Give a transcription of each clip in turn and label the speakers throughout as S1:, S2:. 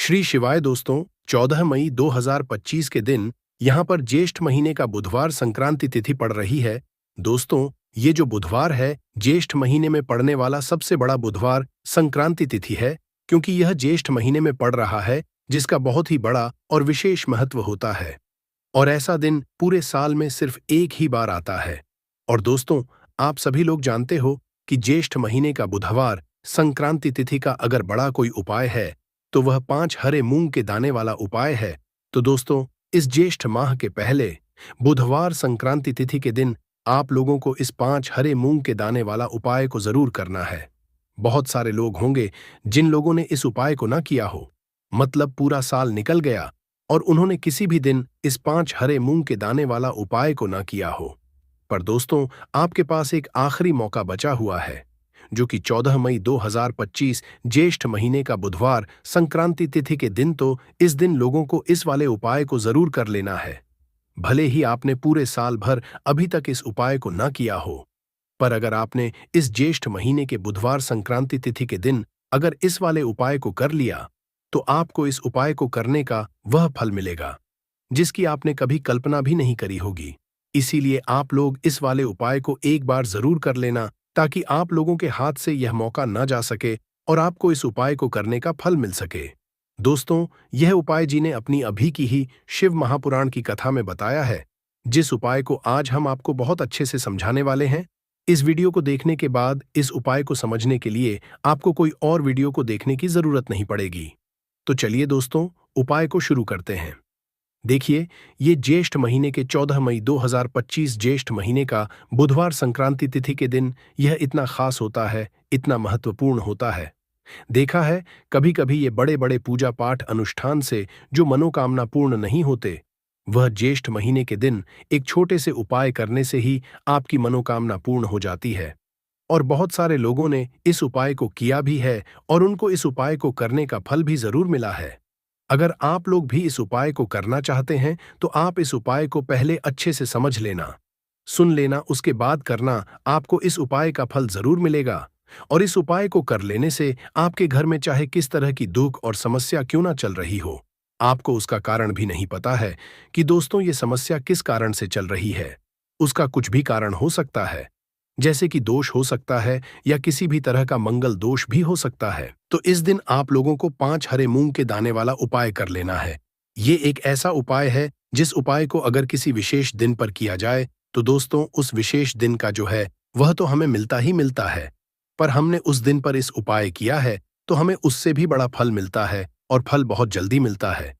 S1: श्री शिवाय दोस्तों, 14 मई 2025 के दिन यहाँ पर ज्येष्ठ महीने का बुधवार संक्रांति तिथि पड़ रही है। दोस्तों, ये जो बुधवार है ज्येष्ठ महीने में पड़ने वाला सबसे बड़ा बुधवार संक्रांति तिथि है, क्योंकि यह ज्येष्ठ महीने में पड़ रहा है जिसका बहुत ही बड़ा और विशेष महत्व होता है। और ऐसा दिन पूरे साल में सिर्फ एक ही बार आता है। और दोस्तों, आप सभी लोग जानते हो कि ज्येष्ठ महीने का बुधवार संक्रांति तिथि का अगर बड़ा कोई उपाय है तो वह 5 हरे मूंग के दाने वाला उपाय है। तो दोस्तों, इस ज्येष्ठ माह के पहले बुधवार संक्रांति तिथि के दिन आप लोगों को इस 5 हरे मूंग के दाने वाला उपाय को जरूर करना है। बहुत सारे लोग होंगे जिन लोगों ने इस उपाय को ना किया हो, मतलब पूरा साल निकल गया और उन्होंने किसी भी दिन इस 5 हरे मूंग के दाने वाला उपाय को ना किया हो। पर दोस्तों, आपके पास एक आखिरी मौका बचा हुआ है, जो कि 14 मई 2025 ज्येष्ठ महीने का बुधवार संक्रांति तिथि के दिन। तो इस दिन लोगों को इस वाले उपाय को जरूर कर लेना है। भले ही आपने पूरे साल भर अभी तक इस उपाय को ना किया हो, पर अगर आपने इस ज्येष्ठ महीने के बुधवार संक्रांति तिथि के दिन अगर इस वाले उपाय को कर लिया तो आपको इस उपाय को करने का वह फल मिलेगा जिसकी आपने कभी कल्पना भी नहीं करी होगी। इसीलिए आप लोग इस वाले उपाय को एक बार जरूर कर लेना, ताकि आप लोगों के हाथ से यह मौका न जा सके और आपको इस उपाय को करने का फल मिल सके। दोस्तों, यह उपाय जी ने अपनी अभी की ही शिव महापुराण की कथा में बताया है, जिस उपाय को आज हम आपको बहुत अच्छे से समझाने वाले हैं। इस वीडियो को देखने के बाद इस उपाय को समझने के लिए आपको कोई और वीडियो को देखने की जरूरत नहीं पड़ेगी। तो चलिए दोस्तों, उपाय को शुरू करते हैं। देखिए, ये ज्येष्ठ महीने के 14 मई 2025 ज्येष्ठ महीने का बुधवार संक्रांति तिथि के दिन यह इतना खास होता है, इतना महत्वपूर्ण होता है। देखा है, कभी कभी ये बड़े बड़े पूजा पाठ अनुष्ठान से जो मनोकामना पूर्ण नहीं होते, वह ज्येष्ठ महीने के दिन एक छोटे से उपाय करने से ही आपकी मनोकामना पूर्ण हो जाती है। और बहुत सारे लोगों ने इस उपाय को किया भी है और उनको इस उपाय को करने का फल भी जरूर मिला है। अगर आप लोग भी इस उपाय को करना चाहते हैं तो आप इस उपाय को पहले अच्छे से समझ लेना, सुन लेना, उसके बाद करना। आपको इस उपाय का फल जरूर मिलेगा। और इस उपाय को कर लेने से आपके घर में चाहे किस तरह की दुख और समस्या क्यों ना चल रही हो, आपको उसका कारण भी नहीं पता है कि दोस्तों ये समस्या किस कारण से चल रही है। उसका कुछ भी कारण हो सकता है, जैसे कि दोष हो सकता है या किसी भी तरह का मंगल दोष भी हो सकता है। तो इस दिन आप लोगों को 5 हरे मूंग के दाने वाला उपाय कर लेना है। ये एक ऐसा उपाय है जिस उपाय को अगर किसी विशेष दिन पर किया जाए तो दोस्तों उस विशेष दिन का जो है वह तो हमें मिलता ही मिलता है, पर हमने उस दिन पर इस उपाय किया है तो हमें उससे भी बड़ा फल मिलता है, और फल बहुत जल्दी मिलता है,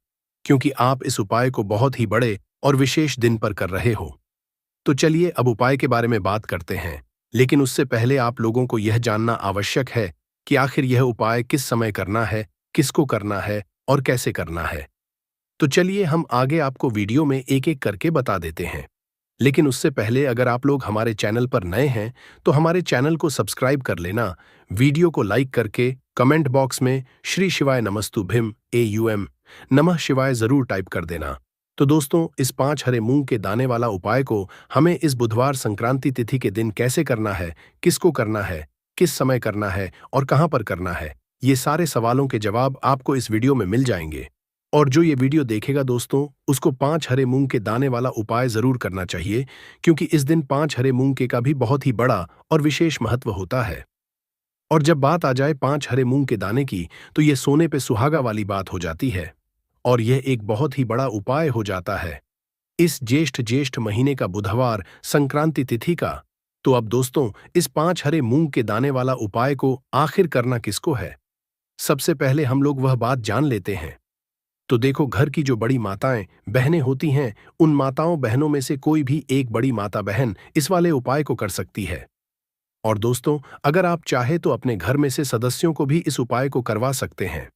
S1: क्योंकि आप इस उपाय को बहुत ही बड़े और विशेष दिन पर कर रहे हो। तो चलिए अब उपाय के बारे में बात करते हैं, लेकिन उससे पहले आप लोगों को यह जानना आवश्यक है कि आखिर यह उपाय किस समय करना है, किसको करना है और कैसे करना है। तो चलिए हम आगे आपको वीडियो में एक एक करके बता देते हैं। लेकिन उससे पहले अगर आप लोग हमारे चैनल पर नए हैं तो हमारे चैनल को सब्सक्राइब कर लेना, वीडियो को लाइक करके कमेंट बॉक्स में श्री शिवाय नमस्तुभ्यम AUM नमः शिवाय जरूर टाइप कर देना। तो दोस्तों, इस 5 हरे मूंग के दाने वाला उपाय को हमें इस बुधवार संक्रांति तिथि के दिन कैसे करना है, किसको करना है, किस समय करना है और कहां पर करना है, ये सारे सवालों के जवाब आपको इस वीडियो में मिल जाएंगे। और जो ये वीडियो देखेगा दोस्तों, उसको 5 हरे मूंग के दाने वाला उपाय जरूर करना चाहिए, क्योंकि इस दिन 5 हरे मूंग के का भी बहुत ही बड़ा और विशेष महत्व होता है। और जब बात आ जाए 5 हरे मूंग के दाने की, तो ये सोने पे सुहागा वाली बात हो जाती है और यह एक बहुत ही बड़ा उपाय हो जाता है इस ज्येष्ठ महीने का बुधवार संक्रांति तिथि का। तो अब दोस्तों, इस 5 हरे मूंग के दाने वाला उपाय को आखिर करना किसको है, सबसे पहले हम लोग वह बात जान लेते हैं। तो देखो, घर की जो बड़ी माताएं बहनें होती हैं, उन माताओं बहनों में से कोई भी एक बड़ी माता बहन इस वाले उपाय को कर सकती है। और दोस्तों, अगर आप चाहे तो अपने घर में से सदस्यों को भी इस उपाय को करवा सकते हैं।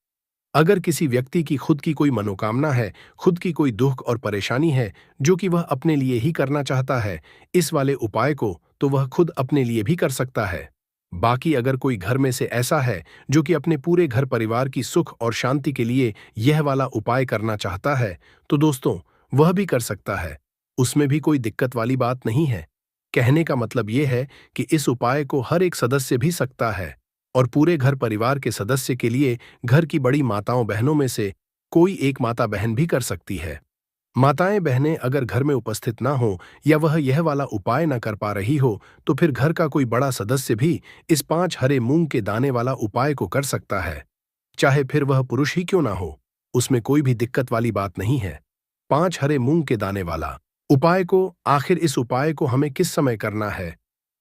S1: अगर किसी व्यक्ति की खुद की कोई मनोकामना है, खुद की कोई दुख और परेशानी है जो कि वह अपने लिए ही करना चाहता है इस वाले उपाय को, तो वह खुद अपने लिए भी कर सकता है। बाकी अगर कोई घर में से ऐसा है जो कि अपने पूरे घर परिवार की सुख और शांति के लिए यह वाला उपाय करना चाहता है, तो दोस्तों वह भी कर सकता है। उसमें भी कोई दिक्कत वाली बात नहीं है। कहने का मतलब यह है कि इस उपाय को हर एक सदस्य भी सकता है, और पूरे घर परिवार के सदस्य के लिए घर की बड़ी माताओं बहनों में से कोई एक माता बहन भी कर सकती है। माताएं बहनें अगर घर में उपस्थित ना हो या वह यह वाला उपाय ना कर पा रही हो तो फिर घर का कोई बड़ा सदस्य भी इस 5 हरे मूंग के दाने वाला उपाय को कर सकता है, चाहे फिर वह पुरुष ही क्यों ना हो। उसमें कोई भी दिक्कत वाली बात नहीं है। 5 हरे मूंग के दाने वाला उपाय को आखिर इस उपाय को हमें किस समय करना है,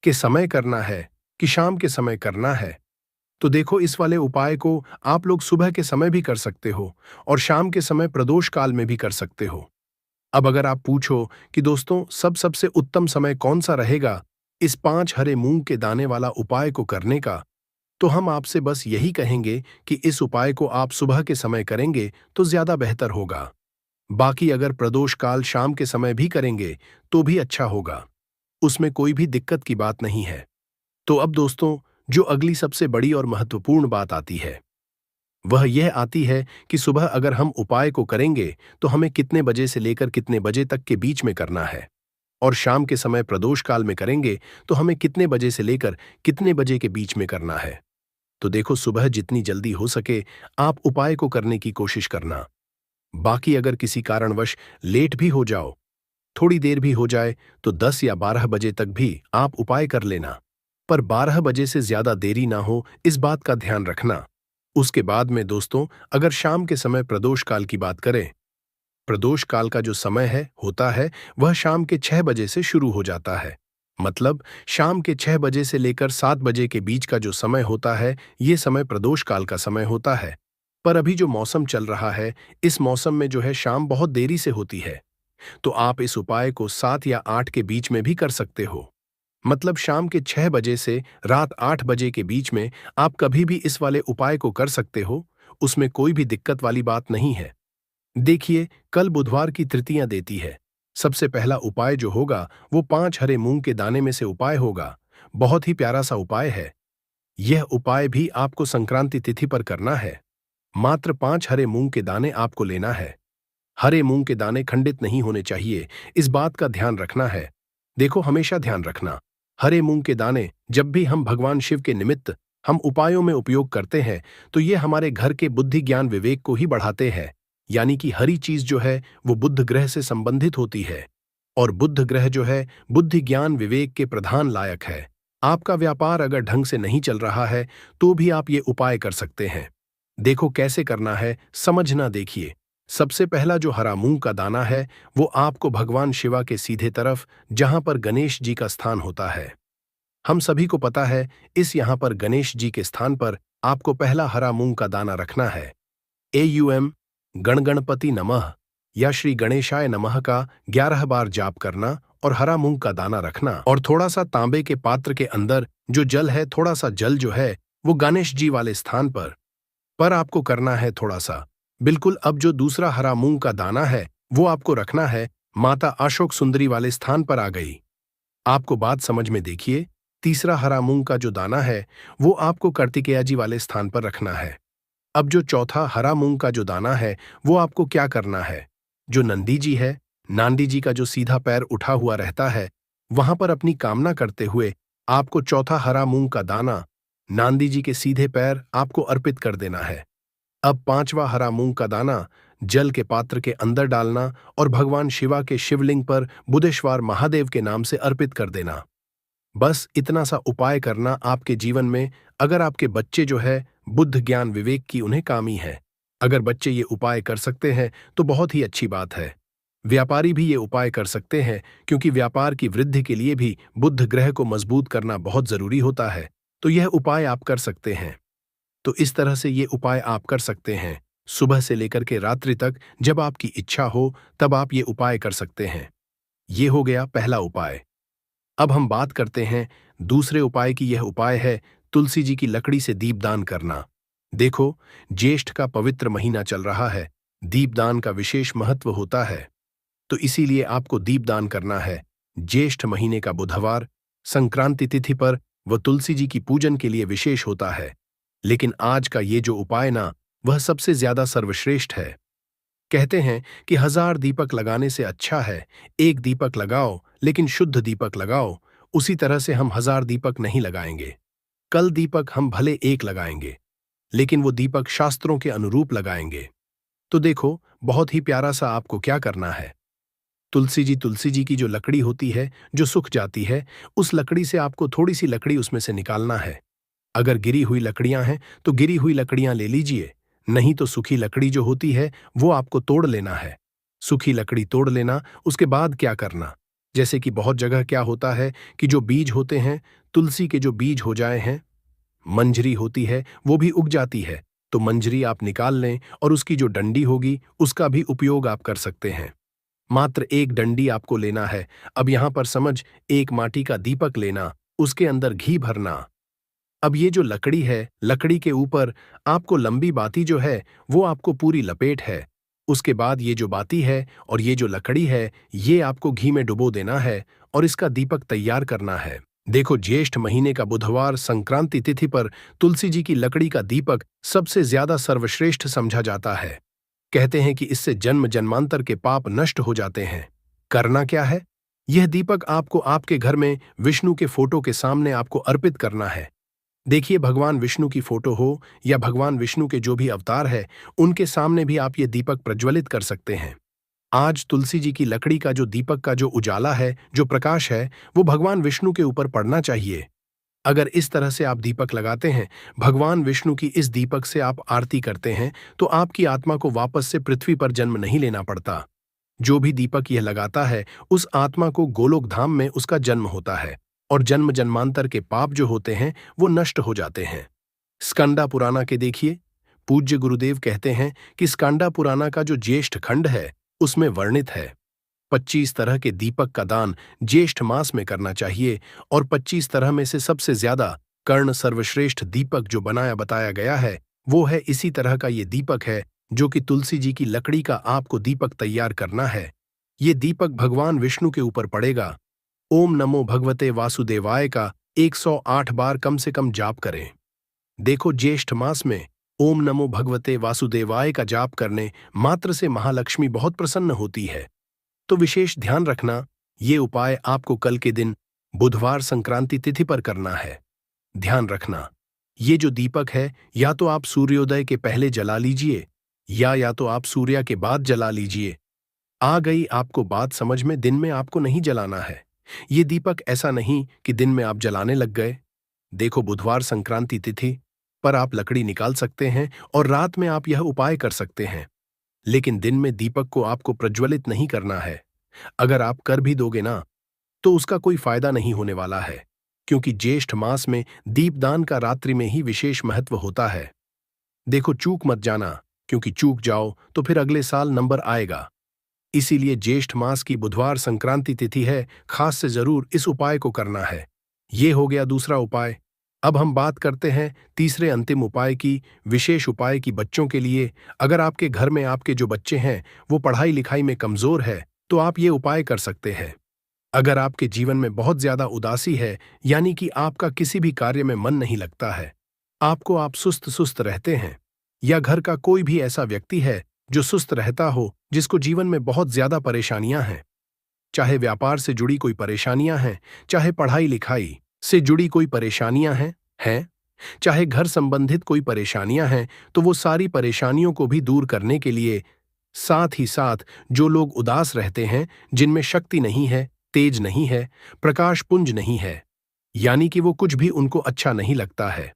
S1: कि समय करना है कि शाम के समय करना है। तो देखो, इस वाले उपाय को आप लोग सुबह के समय भी कर सकते हो और शाम के समय प्रदोष काल में भी कर सकते हो। अब अगर आप पूछो कि दोस्तों सबसे उत्तम समय कौन सा रहेगा इस 5 हरे मूंग के दाने वाला उपाय को करने का, तो हम आपसे बस यही कहेंगे कि इस उपाय को आप सुबह के समय करेंगे तो ज्यादा बेहतर होगा। बाकी अगर प्रदोष काल शाम के समय भी करेंगे तो भी अच्छा होगा, उसमें कोई भी दिक्कत की बात नहीं है। तो अब दोस्तों, जो अगली सबसे बड़ी और महत्वपूर्ण बात आती है वह यह आती है कि सुबह अगर हम उपाय को करेंगे तो हमें कितने बजे से लेकर कितने बजे तक के बीच में करना है, और शाम के समय प्रदोष काल में करेंगे तो हमें कितने बजे से लेकर कितने बजे के बीच में करना है। तो देखो, सुबह जितनी जल्दी हो सके आप उपाय को करने की कोशिश करना। बाकी अगर किसी कारणवश लेट भी हो जाओ, थोड़ी देर भी हो जाए, तो 10 या 12 बजे तक भी आप उपाय कर लेना, पर 12 बजे से ज्यादा देरी ना हो इस बात का ध्यान रखना। उसके बाद में दोस्तों, अगर शाम के समय प्रदोष काल की बात करें, प्रदोष काल का जो समय है होता है वह शाम के 6 बजे से शुरू हो जाता है। मतलब शाम के 6 बजे से लेकर 7 बजे के बीच का जो समय होता है ये समय प्रदोष काल का समय होता है। पर अभी जो मौसम चल रहा है, इस मौसम में जो है शाम बहुत देरी से होती है, तो आप इस उपाय को 7 या 8 के बीच में भी कर सकते हो। मतलब शाम के 6 बजे से रात 8 बजे के बीच में आप कभी भी इस वाले उपाय को कर सकते हो, उसमें कोई भी दिक्कत वाली बात नहीं है। देखिए, कल बुधवार की तृतीया देती है। सबसे पहला उपाय जो होगा वो 5 हरे मूंग के दाने में से उपाय होगा। बहुत ही प्यारा सा उपाय है। यह उपाय भी आपको संक्रांति तिथि पर करना है। मात्र 5 हरे मूंग के दाने आपको लेना है। हरे मूंग के दाने खंडित नहीं होने चाहिए, इस बात का ध्यान रखना है। देखो, हमेशा ध्यान रखना, हरे मूंग के दाने जब भी हम भगवान शिव के निमित्त हम उपायों में उपयोग करते हैं तो ये हमारे घर के बुद्धि ज्ञान विवेक को ही बढ़ाते हैं। यानी कि हरी चीज जो है वो बुध ग्रह से संबंधित होती है, और बुध ग्रह जो है बुद्धि ज्ञान विवेक के प्रधान लायक है। आपका व्यापार अगर ढंग से नहीं चल रहा है तो भी आप ये उपाय कर सकते हैं। देखो कैसे करना है, समझना। देखिए, सबसे पहला जो हरा मूंग का दाना है वो आपको भगवान शिवा के सीधे तरफ, जहां पर गणेश जी का स्थान होता है, हम सभी को पता है, इस यहां पर गणेश जी के स्थान पर आपको पहला हरा मूंग का दाना रखना है। AUM गणगणपति नमः या श्री गणेशाय नमः का 11 बार जाप करना और हरा मूंग का दाना रखना, और थोड़ा सा तांबे के पात्र के अंदर जो जल है, थोड़ा सा जल जो है वो गणेश जी वाले स्थान पर आपको करना है थोड़ा सा। बिल्कुल। अब जो दूसरा हरा मूंग का दाना है वो आपको रखना है माता अशोक सुंदरी वाले स्थान पर। आ गई आपको बात समझ में? देखिए, तीसरा हरा मूंग का जो दाना है वो आपको कार्तिकेया जी वाले स्थान पर रखना है। अब जो चौथा हरा मूंग का जो दाना है वो आपको क्या करना है, जो नंदी जी है, नांदी जी का जो सीधा पैर उठा हुआ रहता है, वहां पर अपनी कामना करते हुए आपको चौथा हरा मूंग का दाना नांदी जी के सीधे पैर आपको अर्पित कर देना है। अब पांचवा हरा मूंग का दाना जल के पात्र के अंदर डालना और भगवान शिवा के शिवलिंग पर बुधेश्वर महादेव के नाम से अर्पित कर देना। बस इतना सा उपाय करना आपके जीवन में। अगर आपके बच्चे जो है बुद्ध ज्ञान विवेक की उन्हें कामी है, अगर बच्चे ये उपाय कर सकते हैं तो बहुत ही अच्छी बात है। व्यापारी भी ये उपाय कर सकते हैं, क्योंकि व्यापार की वृद्धि के लिए भी बुध ग्रह को मजबूत करना बहुत जरूरी होता है। तो यह उपाय आप कर सकते हैं। तो इस तरह से ये उपाय आप कर सकते हैं। सुबह से लेकर के रात्रि तक जब आपकी इच्छा हो तब आप ये उपाय कर सकते हैं। ये हो गया पहला उपाय। अब हम बात करते हैं दूसरे उपाय की। यह उपाय है तुलसी जी की लकड़ी से दीपदान करना। देखो, ज्येष्ठ का पवित्र महीना चल रहा है, दीपदान का विशेष महत्व होता है, तो इसीलिए आपको दीपदान करना है। ज्येष्ठ महीने का बुधवार संक्रांति तिथि पर वह तुलसी जी की पूजन के लिए विशेष होता है। लेकिन आज का ये जो उपाय ना, वह सबसे ज्यादा सर्वश्रेष्ठ है। कहते हैं कि 1000 दीपक लगाने से अच्छा है एक दीपक लगाओ, लेकिन शुद्ध दीपक लगाओ। उसी तरह से हम 1000 दीपक नहीं लगाएंगे। कल दीपक हम भले एक लगाएंगे, लेकिन वो दीपक शास्त्रों के अनुरूप लगाएंगे। तो देखो, बहुत ही प्यारा सा आपको क्या करना है। तुलसी जी की जो लकड़ी होती है, जो सूख जाती है, उस लकड़ी से आपको थोड़ी सी लकड़ी उसमें से निकालना है। अगर गिरी हुई लकड़ियां हैं, तो गिरी हुई लकड़ियां ले लीजिए, नहीं तो सूखी लकड़ी जो होती है, वो आपको तोड़ लेना है। सूखी लकड़ी तोड़ लेना, उसके बाद क्या करना? जैसे कि बहुत जगह क्या होता है कि जो बीज होते हैं, तुलसी के जो बीज हो जाए हैं, मंजरी होती है, वो भी उग जाती है, तो मंजरी आप निकाल लें और उसकी जो डंडी होगी, उसका भी उपयोग आप कर सकते हैं। मात्र एक डंडी आपको लेना है। अब यहां पर समझ, एक माटी का दीपक लेना, उसके अंदर घी भरना। अब ये जो लकड़ी है, लकड़ी के ऊपर आपको लंबी बाती जो है, वो आपको पूरी लपेट है। उसके बाद ये जो बाती है और ये जो लकड़ी है, ये आपको घी में डुबो देना है और इसका दीपक तैयार करना है। देखो, ज्येष्ठ महीने का बुधवार संक्रांति तिथि पर तुलसी जी की लकड़ी का दीपक सबसे ज्यादा सर्वश्रेष्ठ समझा जाता है। कहते हैं कि इससे जन्म जन्मांतर के पाप नष्ट हो जाते हैं। करना क्या है? यह दीपक आपको आपके घर में विष्णु के फोटो के सामने आपको अर्पित करना है। देखिए, भगवान विष्णु की फोटो हो या भगवान विष्णु के जो भी अवतार है, उनके सामने भी आप ये दीपक प्रज्वलित कर सकते हैं। आज तुलसी जी की लकड़ी का जो दीपक का जो उजाला है, जो प्रकाश है, वो भगवान विष्णु के ऊपर पड़ना चाहिए। अगर इस तरह से आप दीपक लगाते हैं, भगवान विष्णु की इस दीपक से आप आरती करते हैं, तो आपकी आत्मा को वापस से पृथ्वी पर जन्म नहीं लेना पड़ता। जो भी दीपक यह लगाता है, उस आत्मा को गोलोक धाम में उसका जन्म होता है और जन्म जन्मांतर के पाप जो होते हैं, वो नष्ट हो जाते हैं। स्कंदा पुराना के देखिए, पूज्य गुरुदेव कहते हैं कि स्कंदा पुराना का जो ज्येष्ठ खंड है, उसमें वर्णित है 25 तरह के दीपक का दान ज्येष्ठ मास में करना चाहिए और 25 तरह में से सबसे ज्यादा कर्ण सर्वश्रेष्ठ दीपक जो बनाया बताया गया है, वो है इसी तरह का ये दीपक है, जो कि तुलसी जी की लकड़ी का आपको दीपक तैयार करना है। ये दीपक भगवान विष्णु के ऊपर पड़ेगा। ओम नमो भगवते वासुदेवाय का 108 बार कम से कम जाप करें। देखो, ज्येष्ठ मास में ओम नमो भगवते वासुदेवाय का जाप करने मात्र से महालक्ष्मी बहुत प्रसन्न होती है। तो विशेष ध्यान रखना, ये उपाय आपको कल के दिन बुधवार संक्रांति तिथि पर करना है। ध्यान रखना, ये जो दीपक है, या तो आप सूर्योदय के पहले जला लीजिए या तो आप सूर्य के बाद जला लीजिए। आ गई आपको बात समझ में? दिन में आपको नहीं जलाना है। ये दीपक ऐसा नहीं कि दिन में आप जलाने लग गए। देखो, बुधवार संक्रांति तिथि पर आप लकड़ी निकाल सकते हैं और रात में आप यह उपाय कर सकते हैं, लेकिन दिन में दीपक को आपको प्रज्वलित नहीं करना है। अगर आप कर भी दोगे ना, तो उसका कोई फायदा नहीं होने वाला है, क्योंकि ज्येष्ठ मास में दीपदान का रात्रि में ही विशेष महत्व होता है। देखो, चूक मत जाना, क्योंकि चूक जाओ तो फिर अगले साल नंबर आएगा। इसीलिए ज्येष्ठ मास की बुधवार संक्रांति तिथि है, खास से जरूर इस उपाय को करना है। ये हो गया दूसरा उपाय। अब हम बात करते हैं तीसरे अंतिम उपाय की, विशेष उपाय की बच्चों के लिए। अगर आपके घर में आपके जो बच्चे हैं, वो पढ़ाई लिखाई में कमजोर है, तो आप ये उपाय कर सकते हैं। अगर आपके जीवन में बहुत ज्यादा उदासी है, यानी कि आपका किसी भी कार्य में मन नहीं लगता है, आप सुस्त सुस्त रहते हैं, या घर का कोई भी ऐसा व्यक्ति है जो सुस्त रहता हो, जिसको जीवन में बहुत ज्यादा परेशानियां हैं, चाहे व्यापार से जुड़ी कोई परेशानियां हैं, चाहे पढ़ाई लिखाई से जुड़ी कोई परेशानियां हैं, चाहे घर संबंधित कोई परेशानियां हैं, तो वो सारी परेशानियों को भी दूर करने के लिए, साथ ही साथ जो लोग उदास रहते हैं, जिनमें शक्ति नहीं है, तेज नहीं है, प्रकाश पुंज नहीं है, यानी कि वो कुछ भी उनको अच्छा नहीं लगता है,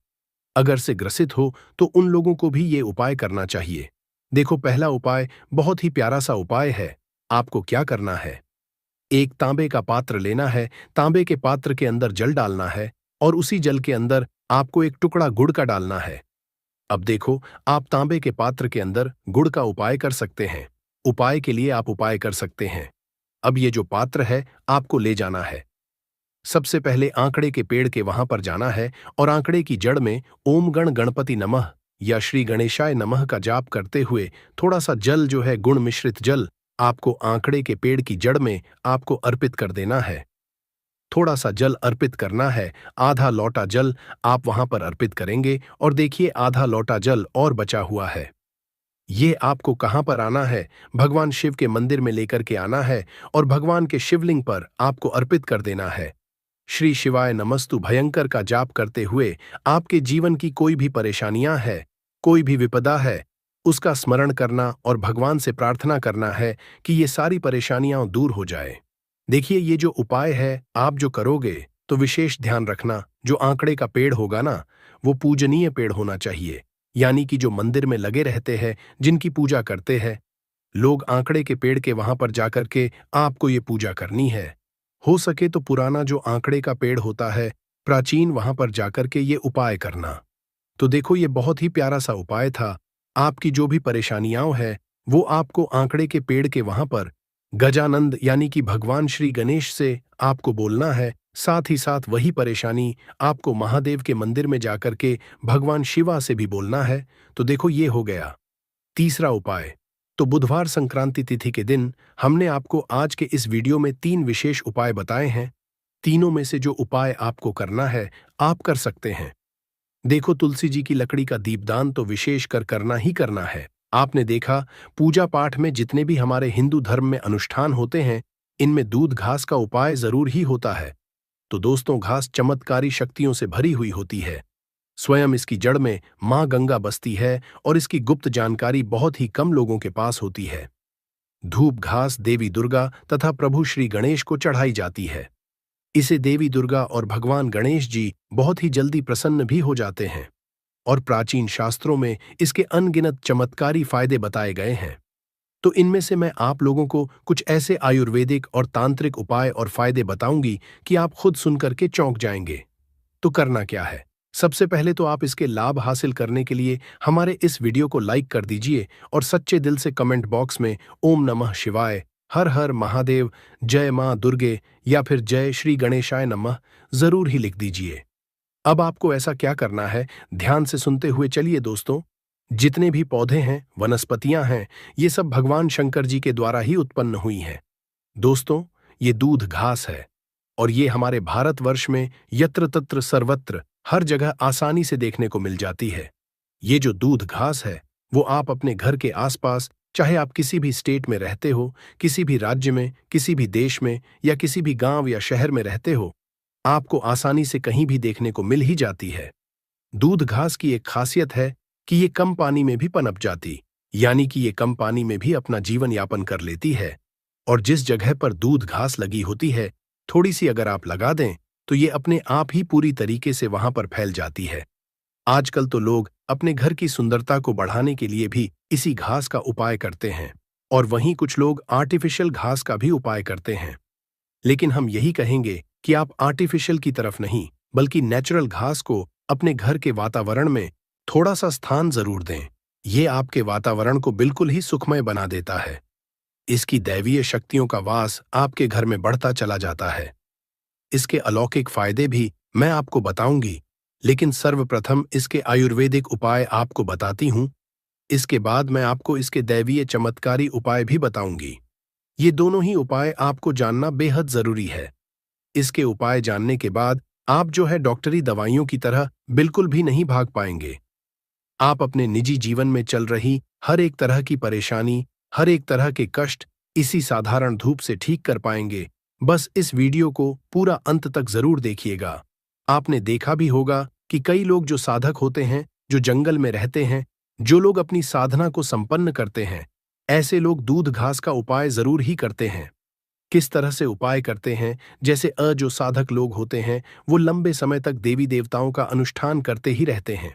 S1: अगर से ग्रसित हो, तो उन लोगों को भी ये उपाय करना चाहिए। देखो, पहला उपाय बहुत ही प्यारा सा उपाय है। आपको क्या करना है? एक तांबे का पात्र लेना है, तांबे के पात्र के अंदर जल डालना है और उसी जल के अंदर आपको एक टुकड़ा गुड़ का डालना है। अब देखो, आप तांबे के पात्र के अंदर गुड़ का उपाय कर सकते हैं। उपाय के लिए आप उपाय कर सकते हैं। अब ये जो पात्र है, आपको ले जाना है। सबसे पहले आंकड़े के पेड़ के वहां पर जाना है और आंकड़े की जड़ में ओम गण गणपति नमः या श्री गणेशाय नमः का जाप करते हुए थोड़ा सा जल जो है, गुण मिश्रित जल, आपको आंकड़े के पेड़ की जड़ में आपको अर्पित कर देना है। थोड़ा सा जल अर्पित करना है, आधा लोटा जल आप वहां पर अर्पित करेंगे और देखिए, आधा लोटा जल और बचा हुआ है। ये आपको कहां पर आना है? भगवान शिव के मंदिर में लेकर के आना है और भगवान के शिवलिंग पर आपको अर्पित कर देना है। श्री शिवाय नमस्तु भयंकर का जाप करते हुए आपके जीवन की कोई भी परेशानियां है, कोई भी विपदा है, उसका स्मरण करना और भगवान से प्रार्थना करना है कि ये सारी परेशानियां दूर हो जाए। देखिए, ये जो उपाय है आप जो करोगे तो विशेष ध्यान रखना, जो आंकड़े का पेड़ होगा ना, वो पूजनीय पेड़ होना चाहिए। यानी कि जो मंदिर में लगे रहते हैं, जिनकी पूजा करते हैं लोग, आंकड़े के पेड़ के वहां पर जाकर के आपको ये पूजा करनी है। हो सके तो पुराना जो आंकड़े का पेड़ होता है, प्राचीन, वहां पर जाकर के ये उपाय करना। तो देखो, ये बहुत ही प्यारा सा उपाय था। आपकी जो भी परेशानियां है वो आपको आंकड़े के पेड़ के वहां पर गजानंद यानी कि भगवान श्री गणेश से आपको बोलना है। साथ ही साथ वही परेशानी आपको महादेव के मंदिर में जाकर के भगवान शिवा से भी बोलना है। तो देखो, ये हो गया तीसरा उपाय। तो बुधवार संक्रांति तिथि के दिन हमने आपको आज के इस वीडियो में 3 विशेष उपाय बताए हैं। तीनों में से जो उपाय आपको करना है आप कर सकते हैं। देखो, तुलसी जी की लकड़ी का दीपदान तो विशेष कर करना ही करना है। आपने देखा, पूजा पाठ में जितने भी हमारे हिंदू धर्म में अनुष्ठान होते हैं, इनमें दूध घास का उपाय जरूर ही होता है। तो दोस्तों, घास चमत्कारी शक्तियों से भरी हुई होती है। स्वयं इसकी जड़ में मां गंगा बसती है और इसकी गुप्त जानकारी बहुत ही कम लोगों के पास होती है। धूप घास देवी दुर्गा तथा प्रभु श्री गणेश को चढ़ाई जाती है। इसे देवी दुर्गा और भगवान गणेश जी बहुत ही जल्दी प्रसन्न भी हो जाते हैं और प्राचीन शास्त्रों में इसके अनगिनत चमत्कारी फायदे बताए गए हैं। तो इनमें से मैं आप लोगों को कुछ ऐसे आयुर्वेदिक और तांत्रिक उपाय और फायदे बताऊंगी कि आप खुद सुनकर के चौंक जाएंगे। तो करना क्या है? सबसे पहले तो आप इसके लाभ हासिल करने के लिए हमारे इस वीडियो को लाइक कर दीजिए और सच्चे दिल से कमेंट बॉक्स में ओम नमः शिवाय, हर हर महादेव, जय मां दुर्गे या फिर जय श्री गणेशाय नमः जरूर ही लिख दीजिए। अब आपको ऐसा क्या करना है, ध्यान से सुनते हुए चलिए दोस्तों। जितने भी पौधे हैं, वनस्पतियां हैं, ये सब भगवान शंकर जी के द्वारा ही उत्पन्न हुई हैं। दोस्तों, ये दूध घास है और ये हमारे भारतवर्ष में यत्र तत्र सर्वत्र हर जगह आसानी से देखने को मिल जाती है। ये जो दूध घास है वो आप अपने घर के आसपास, चाहे आप किसी भी स्टेट में रहते हो, किसी भी राज्य में, किसी भी देश में या किसी भी गांव या शहर में रहते हो, आपको आसानी से कहीं भी देखने को मिल ही जाती है। दूध घास की एक खासियत है कि ये कम पानी में भी पनप जाती, यानी कि ये कम पानी में भी अपना जीवन यापन कर लेती है। और जिस जगह पर दूध घास लगी होती है, थोड़ी सी अगर आप लगा दें तो ये अपने आप ही पूरी तरीके से वहां पर फैल जाती है। आजकल तो लोग अपने घर की सुंदरता को बढ़ाने के लिए भी इसी घास का उपाय करते हैं और वहीं कुछ लोग आर्टिफिशियल घास का भी उपाय करते हैं। लेकिन हम यही कहेंगे कि आप आर्टिफिशियल की तरफ नहीं, बल्कि नेचुरल घास को अपने घर के वातावरण में थोड़ा सा स्थान जरूर दें। ये आपके वातावरण को बिल्कुल ही सुखमय बना देता है। इसकी दैवीय शक्तियों का वास आपके घर में बढ़ता चला जाता है। इसके अलौकिक फायदे भी मैं आपको बताऊंगी, लेकिन सर्वप्रथम इसके आयुर्वेदिक उपाय आपको बताती हूं। इसके बाद मैं आपको इसके दैवीय चमत्कारी उपाय भी बताऊंगी। ये दोनों ही उपाय आपको जानना बेहद जरूरी है। इसके उपाय जानने के बाद आप जो है डॉक्टरी दवाइयों की तरह बिल्कुल भी नहीं भाग पाएंगे। आप अपने निजी जीवन में चल रही हर एक तरह की परेशानी, हर एक तरह के कष्ट इसी साधारण धूप से ठीक कर पाएंगे। बस इस वीडियो को पूरा अंत तक जरूर देखिएगा। आपने देखा भी होगा कि कई लोग जो साधक होते हैं, जो जंगल में रहते हैं, जो लोग अपनी साधना को संपन्न करते हैं, ऐसे लोग दूध घास का उपाय जरूर ही करते हैं। किस तरह से उपाय करते हैं? जैसे जो साधक लोग होते हैं वो लंबे समय तक देवी देवताओं का अनुष्ठान करते ही रहते हैं,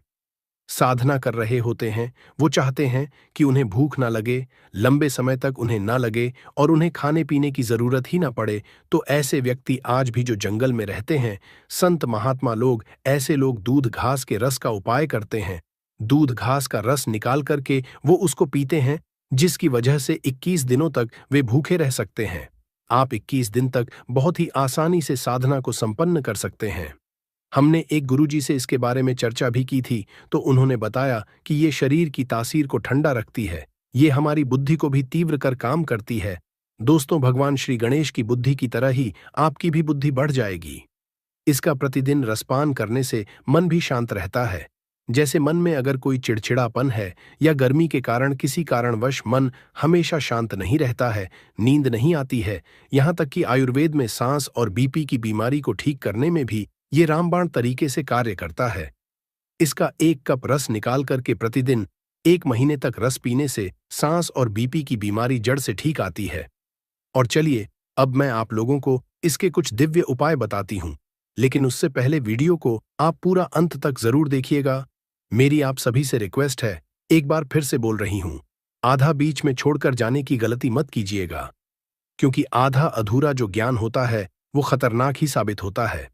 S1: साधना कर रहे होते हैं। वो चाहते हैं कि उन्हें भूख ना लगे, लंबे समय तक उन्हें ना लगे और उन्हें खाने पीने की जरूरत ही ना पड़े। तो ऐसे व्यक्ति आज भी जो जंगल में रहते हैं, संत महात्मा लोग, ऐसे लोग दूध घास के रस का उपाय करते हैं। दूध घास का रस निकाल करके वो उसको पीते हैं, जिसकी वजह से 21 दिनों तक वे भूखे रह सकते हैं। आप 21 दिन तक बहुत ही आसानी से साधना को संपन्न कर सकते हैं। हमने एक गुरुजी से इसके बारे में चर्चा भी की थी, तो उन्होंने बताया कि ये शरीर की तासीर को ठंडा रखती है, ये हमारी बुद्धि को भी तीव्र कर काम करती है। दोस्तों, भगवान श्री गणेश की बुद्धि की तरह ही आपकी भी बुद्धि बढ़ जाएगी। इसका प्रतिदिन रसपान करने से मन भी शांत रहता है। जैसे मन में अगर कोई चिड़चिड़ापन है या गर्मी के कारण किसी कारणवश मन हमेशा शांत नहीं रहता है, नींद नहीं आती है, यहाँ तक कि आयुर्वेद में सांस और बीपी की बीमारी को ठीक करने में भी ये रामबाण तरीके से कार्य करता है। इसका 1 कप रस निकाल करके प्रतिदिन 1 महीने तक रस पीने से सांस और बीपी की बीमारी जड़ से ठीक आती है। और चलिए, अब मैं आप लोगों को इसके कुछ दिव्य उपाय बताती हूँ, लेकिन उससे पहले वीडियो को आप पूरा अंत तक जरूर देखिएगा। मेरी आप सभी से रिक्वेस्ट है, एक बार फिर से बोल रही हूँ, आधा बीच में छोड़कर जाने की गलती मत कीजिएगा, क्योंकि आधा अधूरा जो ज्ञान होता है वो खतरनाक ही साबित होता है।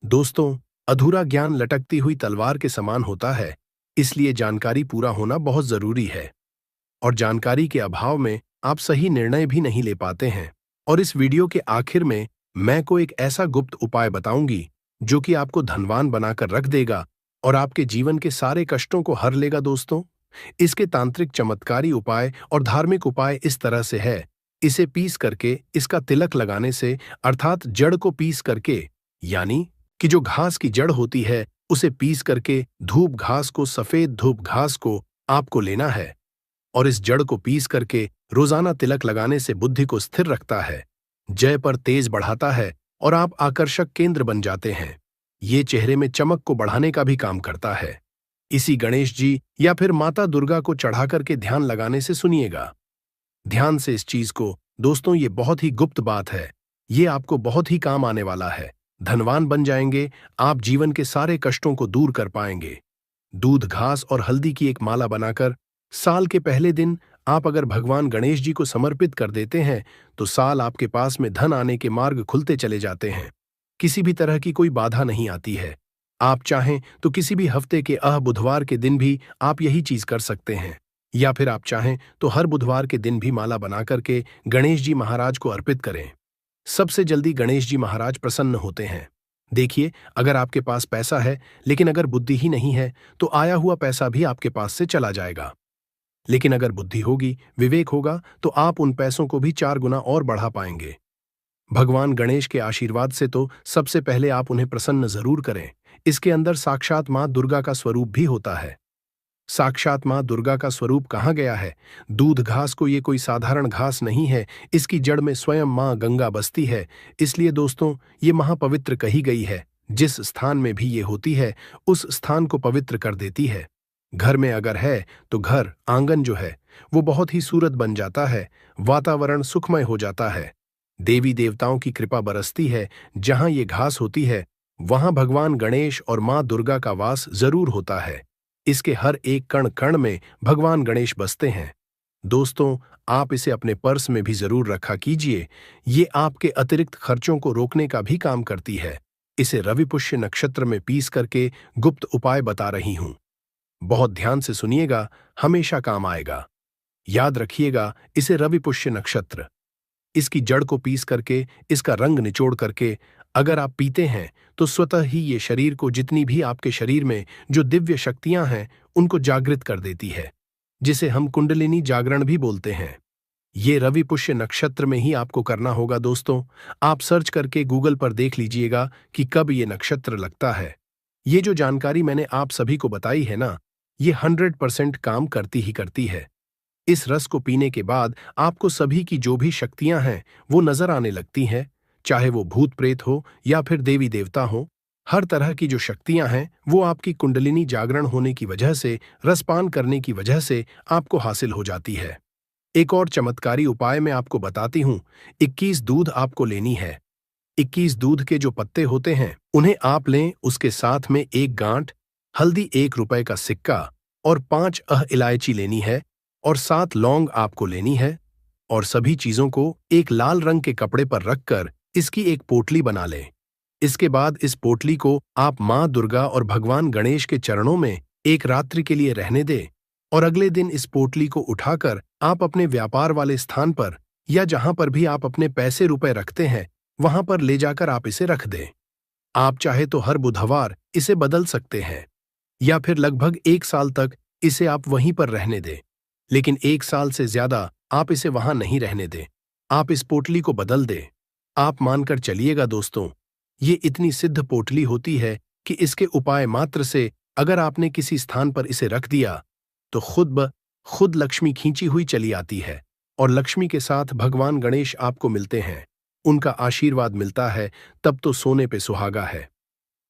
S1: दोस्तों, अधूरा ज्ञान लटकती हुई तलवार के समान होता है, इसलिए जानकारी पूरा होना बहुत जरूरी है। और जानकारी के अभाव में आप सही निर्णय भी नहीं ले पाते हैं। और इस वीडियो के आखिर में मैं को एक ऐसा गुप्त उपाय बताऊंगी जो कि आपको धनवान बनाकर रख देगा और आपके जीवन के सारे कष्टों को हर लेगा। दोस्तों, इसके तांत्रिक चमत्कारी उपाय और धार्मिक उपाय इस तरह से है। इसे पीस करके इसका तिलक लगाने से, अर्थात जड़ को पीस करके, यानी कि जो घास की जड़ होती है उसे पीस करके धूप घास को, सफेद धूप घास को आपको लेना है और इस जड़ को पीस करके रोजाना तिलक लगाने से बुद्धि को स्थिर रखता है, जय पर तेज बढ़ाता है और आप आकर्षक केंद्र बन जाते हैं। ये चेहरे में चमक को बढ़ाने का भी काम करता है। इसी गणेश जी या फिर माता दुर्गा को चढ़ा करके ध्यान लगाने से सुनिएगा ध्यान से इस चीज को। दोस्तों, ये बहुत ही गुप्त बात है, ये आपको बहुत ही काम आने वाला है। धनवान बन जाएंगे, आप जीवन के सारे कष्टों को दूर कर पाएंगे। दूध, घास और हल्दी की एक माला बनाकर साल के पहले दिन आप अगर भगवान गणेश जी को समर्पित कर देते हैं तो साल आपके पास में धन आने के मार्ग खुलते चले जाते हैं। किसी भी तरह की कोई बाधा नहीं आती है। आप चाहें तो किसी भी हफ्ते के बुधवार के दिन भी आप यही चीज कर सकते हैं, या फिर आप चाहें तो हर बुधवार के दिन भी माला बना करके गणेश जी महाराज को अर्पित करें। सबसे जल्दी गणेश जी महाराज प्रसन्न होते हैं। देखिए, अगर आपके पास पैसा है लेकिन अगर बुद्धि ही नहीं है तो आया हुआ पैसा भी आपके पास से चला जाएगा। लेकिन अगर बुद्धि होगी, विवेक होगा, तो आप उन पैसों को भी 4 गुना और बढ़ा पाएंगे। भगवान गणेश के आशीर्वाद से तो सबसे पहले आप उन्हें प्रसन्न जरूर करें। इसके अंदर साक्षात मां दुर्गा का स्वरूप भी होता है। साक्षात मां दुर्गा का स्वरूप कहाँ गया है? दूध घास को ये कोई साधारण घास नहीं है, इसकी जड़ में स्वयं मां गंगा बसती है। इसलिए दोस्तों, ये महापवित्र कही गई है। जिस स्थान में भी ये होती है उस स्थान को पवित्र कर देती है। घर में अगर है तो घर, आंगन जो है वो बहुत ही सूरत बन जाता है, वातावरण सुखमय हो जाता है। देवी देवताओं की कृपा बरसती है। जहां ये घास होती है वहां भगवान गणेश और मां दुर्गा का वास जरूर होता है। इसके हर एक कण कण में भगवान गणेश बसते हैं। दोस्तों, आप इसे अपने पर्स में भी जरूर रखा कीजिए। ये आपके अतिरिक्त खर्चों को रोकने का भी काम करती है। इसे रवि पुष्य नक्षत्र में पीस करके गुप्त उपाय बता रही हूं। बहुत ध्यान से सुनिएगा, हमेशा काम आएगा। याद रखिएगा, इसे रवि पुष्य नक्षत्र, इसकी जड़ को पीस करके, इसका रंग निचोड़ करके अगर आप पीते हैं तो स्वतः ही ये शरीर को, जितनी भी आपके शरीर में जो दिव्य शक्तियां हैं उनको जागृत कर देती है, जिसे हम कुंडलिनी जागरण भी बोलते हैं। ये रवि पुष्य नक्षत्र में ही आपको करना होगा। दोस्तों, आप सर्च करके गूगल पर देख लीजिएगा कि कब ये नक्षत्र लगता है। ये जो जानकारी मैंने आप सभी को बताई है ना, ये 100% काम करती ही करती है। इस रस को पीने के बाद आपको सभी की जो भी शक्तियां हैं वो नजर आने लगती हैं, चाहे वो भूत प्रेत हो या फिर देवी देवता हो। हर तरह की जो शक्तियां हैं वो आपकी कुंडलिनी जागरण होने की वजह से, रसपान करने की वजह से आपको हासिल हो जाती है। एक और चमत्कारी उपाय मैं आपको बताती हूं। 21 दूध आपको लेनी है। 21 दूध के जो पत्ते होते हैं उन्हें आप लें। उसके साथ में 1 गांठ हल्दी, 1 रुपए का सिक्का और 5 इलायची लेनी है और 7 लौंग आपको लेनी है। और सभी चीजों को एक लाल रंग के कपड़े पर रखकर इसकी एक पोटली बना लें। इसके बाद इस पोटली को आप मां दुर्गा और भगवान गणेश के चरणों में एक रात्रि के लिए रहने दें और अगले दिन इस पोटली को उठाकर आप अपने व्यापार वाले स्थान पर या जहां पर भी आप अपने पैसे रुपए रखते हैं वहां पर ले जाकर आप इसे रख दें। आप चाहे तो हर बुधवार इसे बदल सकते हैं या फिर लगभग 1 साल तक इसे आप वहीं पर रहने दें, लेकिन 1 साल से ज्यादा आप इसे वहां नहीं रहने दें। आप इस पोटली को बदल दें। आप मानकर चलिएगा दोस्तों, ये इतनी सिद्ध पोटली होती है कि इसके उपाय मात्र से अगर आपने किसी स्थान पर इसे रख दिया तो खुद लक्ष्मी खींची हुई चली आती है और लक्ष्मी के साथ भगवान गणेश आपको मिलते हैं। उनका आशीर्वाद मिलता है, तब तो सोने पे सुहागा है।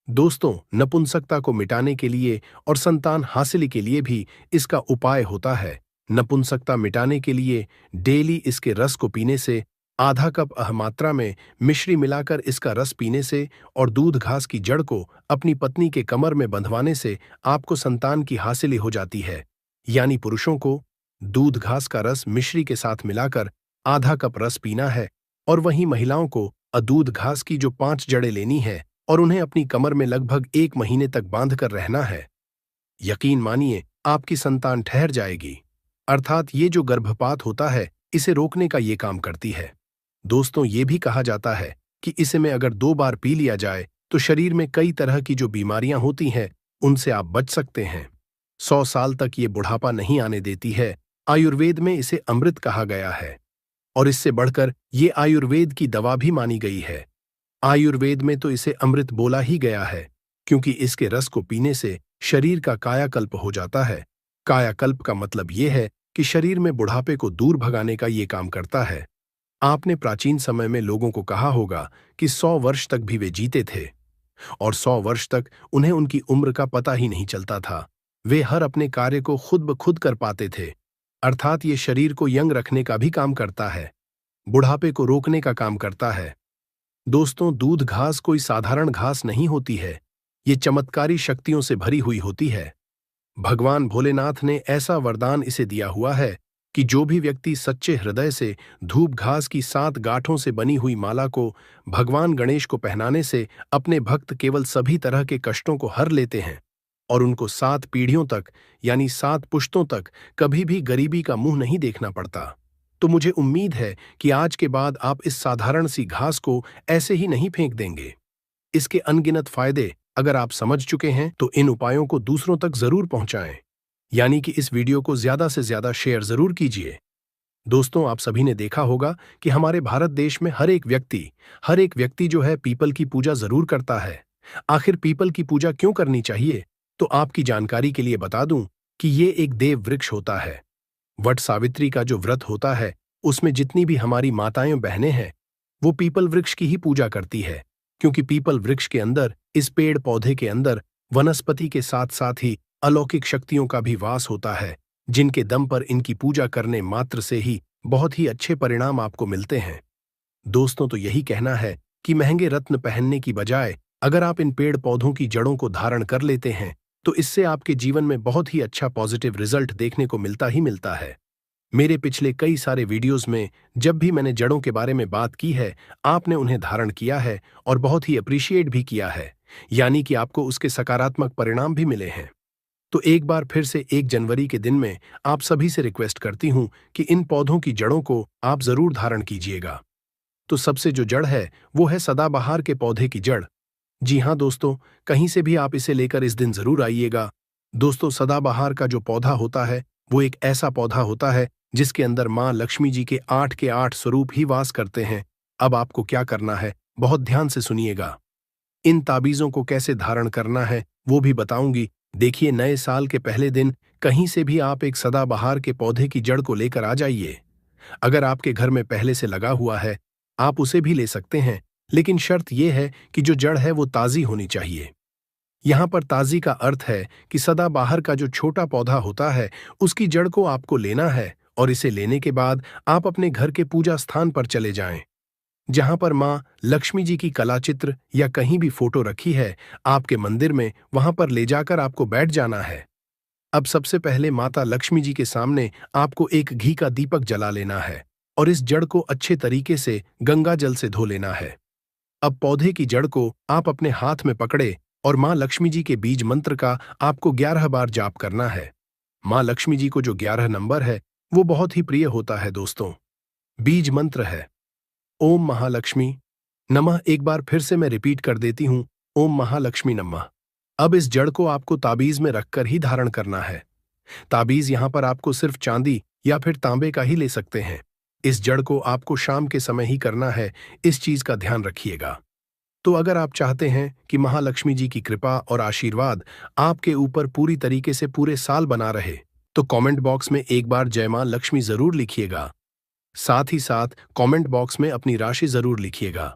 S1: दोस्तों, नपुंसकता को मिटाने के लिए और संतान हासिल के लिए भी इसका उपाय होता है। नपुंसकता मिटाने के लिए डेली इसके रस को पीने से, आधा कप मात्रा में मिश्री मिलाकर इसका रस पीने से और दूध घास की जड़ को अपनी पत्नी के कमर में बंधवाने से आपको संतान की हासिल हो जाती है। यानी पुरुषों को दूध घास का रस मिश्री के साथ मिलाकर आधा कप रस पीना है और वहीं महिलाओं को दूध घास की जो 5 जड़ें लेनी है और उन्हें अपनी कमर में लगभग 1 महीने तक बांधकर रहना है। यकीन मानिए, आपकी संतान ठहर जाएगी। अर्थात ये जो गर्भपात होता है, इसे रोकने का ये काम करती है। दोस्तों, ये भी कहा जाता है कि इसे में अगर 2 बार पी लिया जाए तो शरीर में कई तरह की जो बीमारियां होती हैं, उनसे आप बच सकते हैं। 100 साल तक ये बुढ़ापा नहीं आने देती है। आयुर्वेद में इसे अमृत कहा गया है और इससे बढ़कर ये आयुर्वेद की दवा भी मानी गई है। आयुर्वेद में तो इसे अमृत बोला ही गया है, क्योंकि इसके रस को पीने से शरीर का कायाकल्प हो जाता है। कायाकल्प का मतलब ये है कि शरीर में बुढ़ापे को दूर भगाने का ये काम करता है। आपने प्राचीन समय में लोगों को कहा होगा कि 100 वर्ष तक भी वे जीते थे और 100 वर्ष तक उन्हें उनकी उम्र का पता ही नहीं चलता था। वे हर अपने कार्य को खुद ब खुद कर पाते थे। अर्थात ये शरीर को यंग रखने का भी काम करता है, बुढ़ापे को रोकने का काम करता है। दोस्तों, दूध घास कोई साधारण घास नहीं होती है। ये चमत्कारी शक्तियों से भरी हुई होती है। भगवान भोलेनाथ ने ऐसा वरदान इसे दिया हुआ है कि जो भी व्यक्ति सच्चे हृदय से धूप घास की 7 गांठों से बनी हुई माला को भगवान गणेश को पहनाने से अपने भक्त केवल सभी तरह के कष्टों को हर लेते हैं और उनको 7 पीढ़ियों तक यानी 7 पुश्तों तक कभी भी गरीबी का मुंह नहीं देखना पड़ता। तो मुझे उम्मीद है कि आज के बाद आप इस साधारण सी घास को ऐसे ही नहीं फेंक देंगे। इसके अनगिनत फायदे अगर आप समझ चुके हैं तो इन उपायों को दूसरों तक जरूर पहुंचाएं। यानी कि इस वीडियो को ज्यादा से ज्यादा शेयर जरूर कीजिए। दोस्तों, आप सभी ने देखा होगा कि हमारे भारत देश में हर एक व्यक्ति जो है पीपल की पूजा जरूर करता है। आखिर पीपल की पूजा क्यों करनी चाहिए? तो आपकी जानकारी के लिए बता दूं कि ये एक देव वृक्ष होता है। वट सावित्री का जो व्रत होता है, उसमें जितनी भी हमारी माताएं बहनें हैं, वो पीपल वृक्ष की ही पूजा करती है, क्योंकि पीपल वृक्ष के अंदर, इस पेड़ पौधे के अंदर वनस्पति के साथ साथ ही अलौकिक शक्तियों का भी वास होता है, जिनके दम पर इनकी पूजा करने मात्र से ही बहुत ही अच्छे परिणाम आपको मिलते हैं। दोस्तों, तो यही कहना है कि महंगे रत्न पहनने की बजाय अगर आप इन पेड़ पौधों की जड़ों को धारण कर लेते हैं तो इससे आपके जीवन में बहुत ही अच्छा पॉजिटिव रिजल्ट देखने को मिलता ही मिलता है। मेरे पिछले कई सारे वीडियोस में जब भी मैंने जड़ों के बारे में बात की है, आपने उन्हें धारण किया है और बहुत ही अप्रिशिएट भी किया है, यानी कि आपको उसके सकारात्मक परिणाम भी मिले हैं। तो एक बार फिर से 1 जनवरी के दिन में आप सभी से रिक्वेस्ट करती हूं कि इन पौधों की जड़ों को आप जरूर धारण कीजिएगा। तो सबसे जो जड़ है वो है सदाबहार के पौधे की जड़। जी हाँ दोस्तों, कहीं से भी आप इसे लेकर इस दिन जरूर आइएगा। दोस्तों, सदाबहार का जो पौधा होता है वो एक ऐसा पौधा होता है जिसके अंदर माँ लक्ष्मी जी के 8 स्वरूप ही वास करते हैं। अब आपको क्या करना है, बहुत ध्यान से सुनिएगा। इन ताबीजों को कैसे धारण करना है वो भी बताऊंगी। देखिए, नए साल के पहले दिन कहीं से भी आप एक सदाबहार के पौधे की जड़ को लेकर आ जाइए। अगर आपके घर में पहले से लगा हुआ है, आप उसे भी ले सकते हैं, लेकिन शर्त यह है कि जो जड़ है वो ताजी होनी चाहिए। यहां पर ताजी का अर्थ है कि सदाबहार का जो छोटा पौधा होता है उसकी जड़ को आपको लेना है और इसे लेने के बाद आप अपने घर के पूजा स्थान पर चले जाएं। जहां पर मां लक्ष्मी जी की कलाचित्र या कहीं भी फोटो रखी है आपके मंदिर में, वहां पर ले जाकर आपको बैठ जाना है। अब सबसे पहले माता लक्ष्मी जी के सामने आपको एक घी का दीपक जला लेना है और इस जड़ को अच्छे तरीके से गंगा जल से धो लेना है। अब पौधे की जड़ को आप अपने हाथ में पकड़े और मां लक्ष्मी जी के बीज मंत्र का आपको 11 बार जाप करना है। मां लक्ष्मी जी को जो 11 नंबर है वो बहुत ही प्रिय होता है दोस्तों। बीज मंत्र है ओम महालक्ष्मी नमः। एक बार फिर से मैं रिपीट कर देती हूं, ओम महालक्ष्मी नमः। अब इस जड़ को आपको ताबीज में रखकर ही धारण करना है। ताबीज यहां पर आपको सिर्फ चांदी या फिर तांबे का ही ले सकते हैं। इस जड़ को आपको शाम के समय ही करना है, इस चीज का ध्यान रखिएगा। तो अगर आप चाहते हैं कि महालक्ष्मी जी की कृपा और आशीर्वाद आपके ऊपर पूरी तरीके से पूरे साल बना रहे, तो कमेंट बॉक्स में एक बार जय मां लक्ष्मी जरूर लिखिएगा। साथ ही साथ कमेंट बॉक्स में अपनी राशि जरूर लिखिएगा।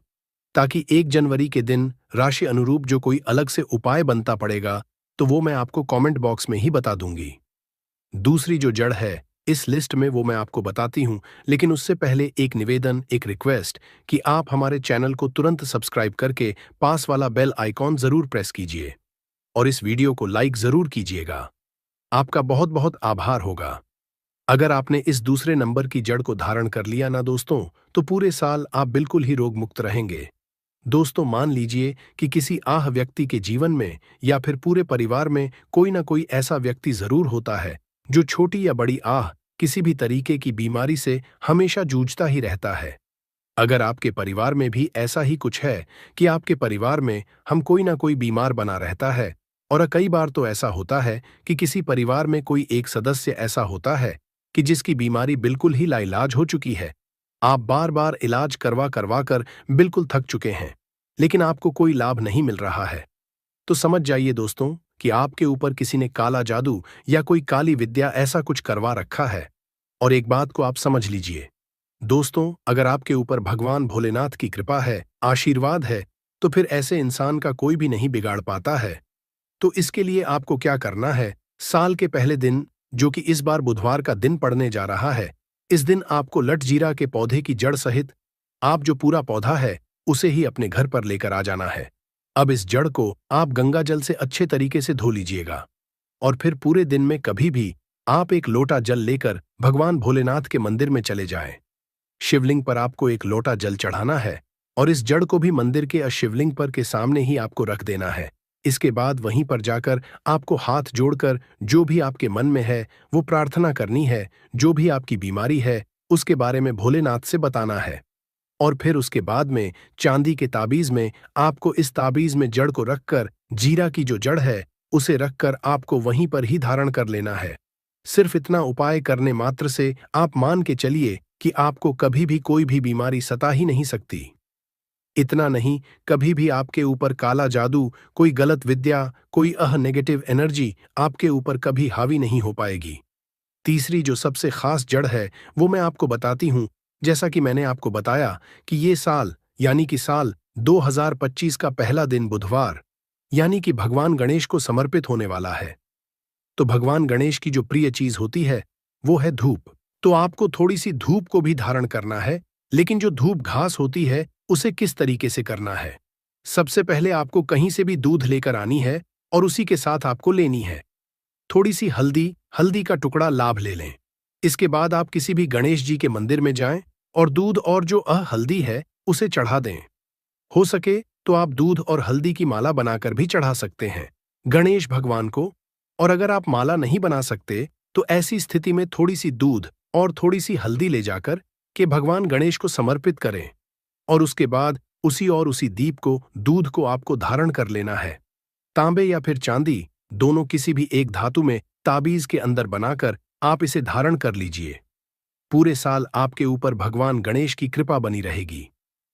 S1: ताकि 1 जनवरी के दिन राशि अनुरूप जो कोई अलग से उपाय बनता पड़ेगा तो वो मैं आपको कमेंट बॉक्स में ही बता दूंगी। दूसरी जो जड़ है इस लिस्ट में वो मैं आपको बताती हूं, लेकिन उससे पहले एक निवेदन, एक रिक्वेस्ट कि आप हमारे चैनल को तुरंत सब्सक्राइब करके पास वाला बेल आइकॉन जरूर प्रेस कीजिए और इस वीडियो को लाइक जरूर कीजिएगा। आपका बहुत बहुत आभार होगा। अगर आपने इस दूसरे नंबर की जड़ को धारण कर लिया ना दोस्तों, तो पूरे साल आप बिल्कुल ही रोग मुक्त रहेंगे। दोस्तों, मान लीजिए कि किसी आह व्यक्ति के जीवन में या फिर पूरे परिवार में कोई ना कोई ऐसा व्यक्ति जरूर होता है जो छोटी या बड़ी आह, किसी भी तरीके की बीमारी से हमेशा जूझता ही रहता है। अगर आपके परिवार में भी ऐसा ही कुछ है कि आपके परिवार में हम कोई ना कोई बीमार बना रहता है, और कई बार तो ऐसा होता है कि किसी परिवार में कोई एक सदस्य ऐसा होता है कि जिसकी बीमारी बिल्कुल ही लाइलाज हो चुकी है। आप बार बार इलाज करवा करवा कर बिल्कुल थक चुके हैं, लेकिन आपको कोई लाभ नहीं मिल रहा है। तो समझ जाइए दोस्तों कि आपके ऊपर किसी ने काला जादू या कोई काली विद्या ऐसा कुछ करवा रखा है। और एक बात को आप समझ लीजिए दोस्तों, अगर आपके ऊपर भगवान भोलेनाथ की कृपा है, आशीर्वाद है, तो फिर ऐसे इंसान का कोई भी नहीं बिगाड़ पाता है। तो इसके लिए आपको क्या करना है, साल के पहले दिन, जो कि इस बार बुधवार का दिन पड़ने जा रहा है, इस दिन आपको लटजीरा के पौधे की जड़ सहित आप जो पूरा पौधा है उसे ही अपने घर पर लेकर आ जाना है। अब इस जड़ को आप गंगा जल से अच्छे तरीके से धो लीजिएगा और फिर पूरे दिन में कभी भी आप एक लोटा जल लेकर भगवान भोलेनाथ के मंदिर में चले जाएं। शिवलिंग पर आपको एक लोटा जल चढ़ाना है और इस जड़ को भी मंदिर के शिवलिंग पर के सामने ही आपको रख देना है। इसके बाद वहीं पर जाकर आपको हाथ जोड़कर जो भी आपके मन में है वो प्रार्थना करनी है। जो भी आपकी बीमारी है उसके बारे में भोलेनाथ से बताना है और फिर उसके बाद में चांदी के ताबीज में आपको इस ताबीज में जड़ को रखकर जीरा की जो जड़ है उसे रखकर आपको वहीं पर ही धारण कर लेना है। सिर्फ इतना उपाय करने मात्र से आप मान के चलिए कि आपको कभी भी कोई भी बीमारी सता ही नहीं सकती। इतना नहीं, कभी भी आपके ऊपर काला जादू, कोई गलत विद्या, कोई नेगेटिव एनर्जी आपके ऊपर कभी हावी नहीं हो पाएगी। तीसरी जो सबसे खास जड़ है वो मैं आपको बताती हूं। जैसा कि मैंने आपको बताया कि ये साल यानी कि साल 2025 का पहला दिन बुधवार यानी कि भगवान गणेश को समर्पित होने वाला है। तो भगवान गणेश की जो प्रिय चीज होती है वो है धूप। तो आपको थोड़ी सी धूप को भी धारण करना है, लेकिन जो धूप घास होती है उसे किस तरीके से करना है। सबसे पहले आपको कहीं से भी दूध लेकर आनी है और उसी के साथ आपको लेनी है थोड़ी सी हल्दी का टुकड़ा लाभ ले लें। इसके बाद आप किसी भी गणेश जी के मंदिर में जाएं और दूध और जो हल्दी है उसे चढ़ा दें। हो सके तो आप दूध और हल्दी की माला बनाकर भी चढ़ा सकते हैं गणेश भगवान को। और अगर आप माला नहीं बना सकते तो ऐसी स्थिति में थोड़ी सी दूध और थोड़ी सी हल्दी ले जाकर के भगवान गणेश को समर्पित करें और उसके बाद उसी दीप को, दूध को आपको धारण कर लेना है। तांबे या फिर चांदी, दोनों किसी भी एक धातु में ताबीज के अंदर बनाकर आप इसे धारण कर लीजिए। पूरे साल आपके ऊपर भगवान गणेश की कृपा बनी रहेगी।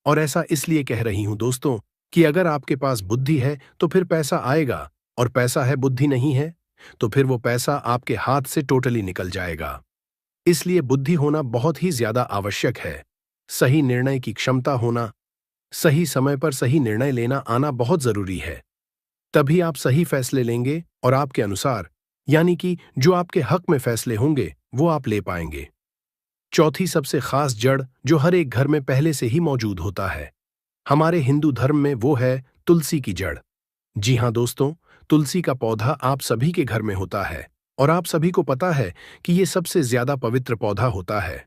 S1: और ऐसा इसलिए कह रही हूं दोस्तों कि अगर आपके पास बुद्धि है तो फिर पैसा आएगा, और पैसा है, बुद्धि नहीं है तो फिर वो पैसा आपके हाथ से टोटली निकल जाएगा। इसलिए बुद्धि होना बहुत ही ज्यादा आवश्यक है। सही निर्णय की क्षमता होना, सही समय पर सही निर्णय लेना आना बहुत जरूरी है। तभी आप सही फैसले लेंगे और आपके अनुसार यानी कि जो आपके हक में फैसले होंगे वो आप ले पाएंगे। चौथी सबसे खास जड़ जो हर एक घर में पहले से ही मौजूद होता है हमारे हिंदू धर्म में, वो है तुलसी की जड़। जी हां दोस्तों, तुलसी का पौधा आप सभी के घर में होता है और आप सभी को पता है कि ये सबसे ज्यादा पवित्र पौधा होता है।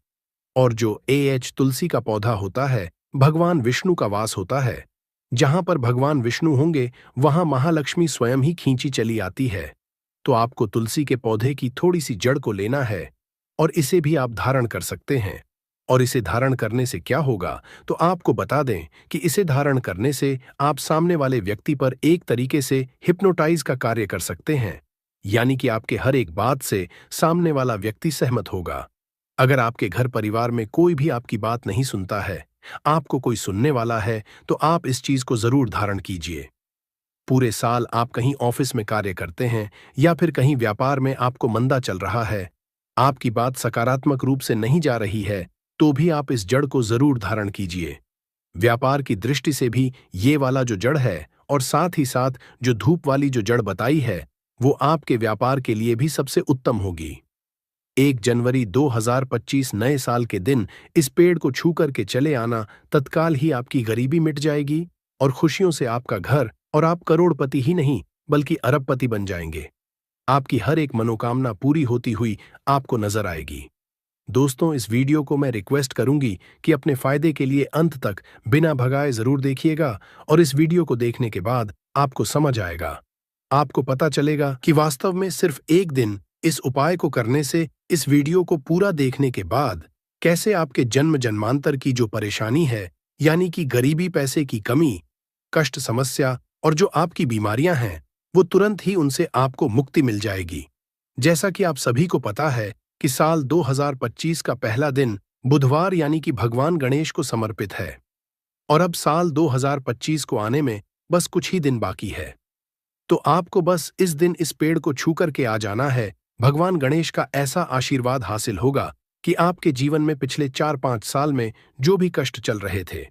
S1: और जो तुलसी का पौधा होता है, भगवान विष्णु का वास होता है। जहां पर भगवान विष्णु होंगे वहां महालक्ष्मी स्वयं ही खींची चली आती है। तो आपको तुलसी के पौधे की थोड़ी सी जड़ को लेना है और इसे भी आप धारण कर सकते हैं। और इसे धारण करने से क्या होगा, तो आपको बता दें कि इसे धारण करने से आप सामने वाले व्यक्ति पर एक तरीके से हिप्नोटाइज का कार्य कर सकते हैं, यानी कि आपके हर एक बात से सामने वाला व्यक्ति सहमत होगा। अगर आपके घर परिवार में कोई भी आपकी बात नहीं सुनता है, आपको कोई सुनने वाला है, तो आप इस चीज को जरूर धारण कीजिए। पूरे साल आप कहीं ऑफिस में कार्य करते हैं या फिर कहीं व्यापार में आपको मंदा चल रहा है, आपकी बात सकारात्मक रूप से नहीं जा रही है, तो भी आप इस जड़ को जरूर धारण कीजिए। व्यापार की दृष्टि से भी ये वाला जो जड़ है और साथ ही साथ जो धूप वाली जो जड़ बताई है वो आपके व्यापार के लिए भी सबसे उत्तम होगी। 1 जनवरी 2025 नए साल के दिन इस पेड़ को छू करके चले आना, तत्काल ही आपकी गरीबी मिट जाएगी और खुशियों से आपका घर और आप करोड़पति ही नहीं बल्कि अरबपति बन जाएंगे। आपकी हर एक मनोकामना पूरी होती हुई आपको नजर आएगी। दोस्तों, इस वीडियो को मैं रिक्वेस्ट करूंगी कि अपने फायदे के लिए अंत तक बिना भगाए जरूर देखिएगा और इस वीडियो को देखने के बाद आपको समझ आएगा, आपको पता चलेगा कि वास्तव में सिर्फ एक दिन इस उपाय को करने से, इस वीडियो को पूरा देखने के बाद कैसे आपके जन्म जन्मांतर की जो परेशानी है, यानी कि गरीबी, पैसे की कमी, कष्ट, समस्या और जो आपकी बीमारियां हैं वो तुरंत ही उनसे आपको मुक्ति मिल जाएगी। जैसा कि आप सभी को पता है कि साल 2025 का पहला दिन बुधवार यानी कि भगवान गणेश को समर्पित है और अब साल 2025 को आने में बस कुछ ही दिन बाकी है। तो आपको बस इस दिन इस पेड़ को छू करके आ जाना है। भगवान गणेश का ऐसा आशीर्वाद हासिल होगा कि आपके जीवन में पिछले 4-5 साल में जो भी कष्ट चल रहे थे,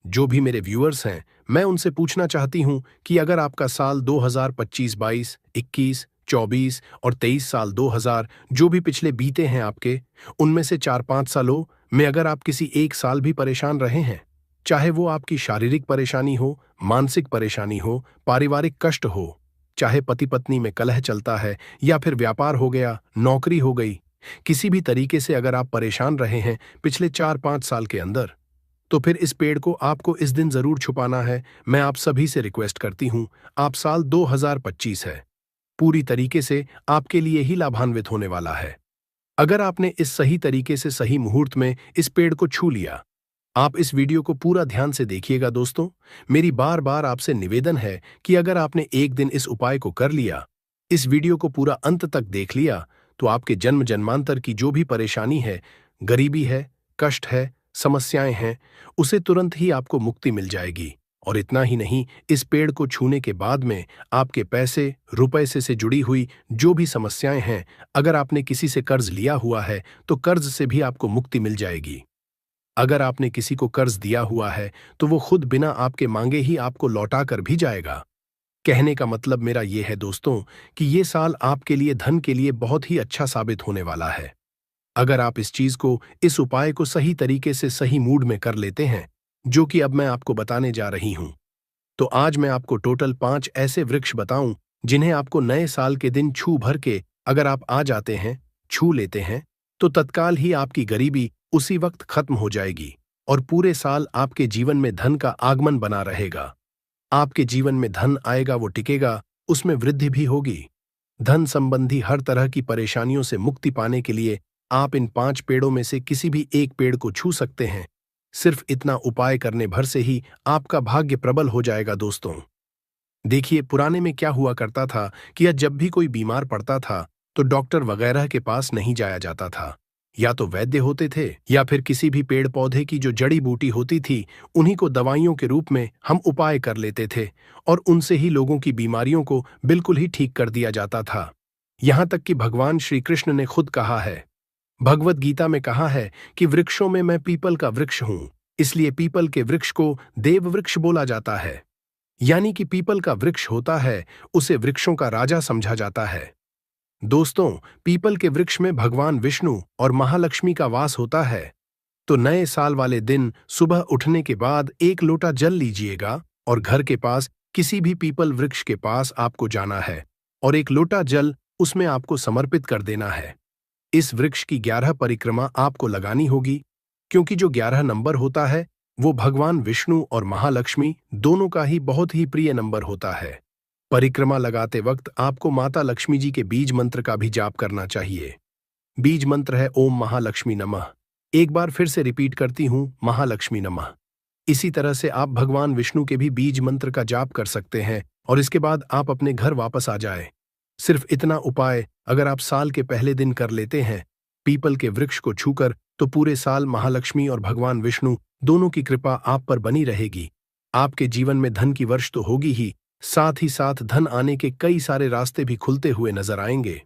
S1: जो भी मेरे व्यूअर्स हैं, मैं उनसे पूछना चाहती हूं कि अगर आपका साल 2025, 22, 21, 24 और 23 साल 2000 जो भी पिछले बीते हैं आपके, उनमें से 4-5 सालों में अगर आप किसी एक साल भी परेशान रहे हैं, चाहे वो आपकी शारीरिक परेशानी हो, मानसिक परेशानी हो, पारिवारिक कष्ट हो, चाहे पति पत्नी में कलह चलता है या फिर व्यापार हो गया, नौकरी हो गई, किसी भी तरीके से अगर आप परेशान रहे हैं पिछले 4-5 साल के अंदर, तो फिर इस पेड़ को आपको इस दिन जरूर छुपाना है। मैं आप सभी से रिक्वेस्ट करती हूं, आप साल 2025 है पूरी तरीके से आपके लिए ही लाभान्वित होने वाला है। अगर आपने इस सही तरीके से सही मुहूर्त में इस पेड़ को छू लिया, आप इस वीडियो को पूरा ध्यान से देखिएगा। दोस्तों, मेरी बार बार आपसे निवेदन है कि अगर आपने एक दिन इस उपाय को कर लिया, इस वीडियो को पूरा अंत तक देख लिया, तो आपके जन्म जन्मांतर की जो भी परेशानी है, गरीबी है, कष्ट है, समस्याएं हैं, उसे तुरंत ही आपको मुक्ति मिल जाएगी। और इतना ही नहीं, इस पेड़ को छूने के बाद में आपके पैसे, रुपए से जुड़ी हुई जो भी समस्याएं हैं, अगर आपने किसी से कर्ज लिया हुआ है तो कर्ज से भी आपको मुक्ति मिल जाएगी। अगर आपने किसी को कर्ज दिया हुआ है तो वो खुद बिना आपके मांगे ही आपको लौटा कर भी जाएगा। कहने का मतलब मेरा ये है दोस्तों कि ये साल आपके लिए धन के लिए बहुत ही अच्छा साबित होने वाला है। अगर आप इस चीज को, इस उपाय को सही तरीके से सही मूड में कर लेते हैं, जो कि अब मैं आपको बताने जा रही हूं, तो आज मैं आपको टोटल 5 ऐसे वृक्ष बताऊं जिन्हें आपको नए साल के दिन छू भर के अगर आप आ जाते हैं, छू लेते हैं, तो तत्काल ही आपकी गरीबी उसी वक्त खत्म हो जाएगी और पूरे साल आपके जीवन में धन का आगमन बना रहेगा। आपके जीवन में धन आएगा, वो टिकेगा, उसमें वृद्धि भी होगी। धन संबंधी हर तरह की परेशानियों से मुक्ति पाने के लिए आप इन 5 पेड़ों में से किसी भी एक पेड़ को छू सकते हैं। सिर्फ इतना उपाय करने भर से ही आपका भाग्य प्रबल हो जाएगा। दोस्तों, देखिए, पुराने में क्या हुआ करता था कि जब भी कोई बीमार पड़ता था तो डॉक्टर वगैरह के पास नहीं जाया जाता था। या तो वैद्य होते थे या फिर किसी भी पेड़ पौधे की जो जड़ी बूटी होती थी, उन्हीं को दवाइयों के रूप में हम उपाय कर लेते थे और उनसे ही लोगों की बीमारियों को बिल्कुल ही ठीक कर दिया जाता था। यहां तक कि भगवान श्री कृष्ण ने खुद कहा है, भगवत गीता में कहा है कि वृक्षों में मैं पीपल का वृक्ष हूं, इसलिए पीपल के वृक्ष को देव वृक्ष बोला जाता है। यानी कि पीपल का वृक्ष होता है, उसे वृक्षों का राजा समझा जाता है। दोस्तों, पीपल के वृक्ष में भगवान विष्णु और महालक्ष्मी का वास होता है। तो नए साल वाले दिन सुबह उठने के बाद 1 लोटा जल लीजिएगा और घर के पास किसी भी पीपल वृक्ष के पास आपको जाना है और 1 लोटा जल उसमें आपको समर्पित कर देना है। इस वृक्ष की 11 परिक्रमा आपको लगानी होगी, क्योंकि जो 11 नंबर होता है वो भगवान विष्णु और महालक्ष्मी दोनों का ही बहुत ही प्रिय नंबर होता है। परिक्रमा लगाते वक्त आपको माता लक्ष्मी जी के बीज मंत्र का भी जाप करना चाहिए। बीज मंत्र है ओम महालक्ष्मी नमः। एक बार फिर से रिपीट करती हूं, महालक्ष्मी नमः। इसी तरह से आप भगवान विष्णु के भी बीज मंत्र का जाप कर सकते हैं और इसके बाद आप अपने घर वापस आ जाए। सिर्फ इतना उपाय अगर आप साल के पहले दिन कर लेते हैं, पीपल के वृक्ष को छूकर, तो पूरे साल महालक्ष्मी और भगवान विष्णु दोनों की कृपा आप पर बनी रहेगी। आपके जीवन में धन की वर्ष तो होगी ही, साथ ही साथ धन आने के कई सारे रास्ते भी खुलते हुए नजर आएंगे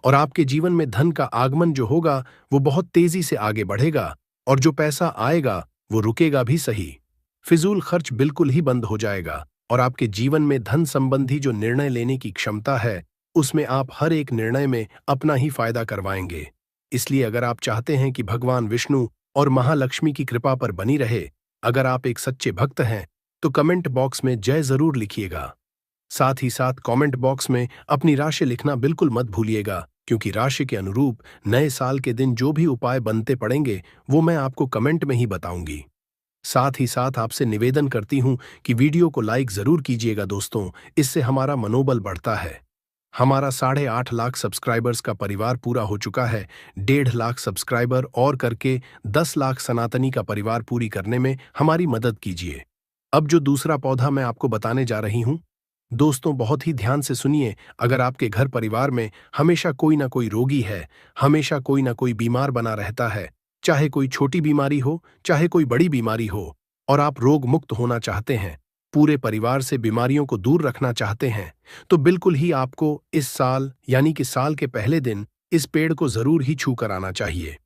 S1: और आपके जीवन में धन का आगमन जो होगा वो बहुत तेजी से आगे बढ़ेगा और जो पैसा आएगा वो रुकेगा भी सही, फिजूल खर्च बिल्कुल ही बंद हो जाएगा और आपके जीवन में धन संबंधी जो निर्णय लेने की क्षमता है, उसमें आप हर एक निर्णय में अपना ही फायदा करवाएंगे। इसलिए अगर आप चाहते हैं कि भगवान विष्णु और महालक्ष्मी की कृपा पर बनी रहे, अगर आप एक सच्चे भक्त हैं, तो कमेंट बॉक्स में जय जरूर लिखिएगा। साथ ही साथ कमेंट बॉक्स में अपनी राशि लिखना बिल्कुल मत भूलिएगा, क्योंकि राशि के अनुरूप नए साल के दिन जो भी उपाय बनते पड़ेंगे वो मैं आपको कमेंट में ही बताऊंगी। साथ ही साथ आपसे निवेदन करती हूं कि वीडियो को लाइक जरूर कीजिएगा दोस्तों, इससे हमारा मनोबल बढ़ता है। हमारा 8.5 लाख सब्सक्राइबर्स का परिवार पूरा हो चुका है। 1.5 लाख सब्सक्राइबर और करके 10 लाख सनातनी का परिवार पूरी करने में हमारी मदद कीजिए। अब जो दूसरा पौधा मैं आपको बताने जा रही हूं, दोस्तों बहुत ही ध्यान से सुनिए। अगर आपके घर परिवार में हमेशा कोई ना कोई रोगी है, हमेशा कोई ना कोई बीमार बना रहता है, चाहे कोई छोटी बीमारी हो, चाहे कोई बड़ी बीमारी हो, और आप रोग मुक्त होना चाहते हैं, पूरे परिवार से बीमारियों को दूर रखना चाहते हैं, तो बिल्कुल ही आपको इस साल यानी कि साल के पहले दिन इस पेड़ को जरूर ही छू कर आना चाहिए।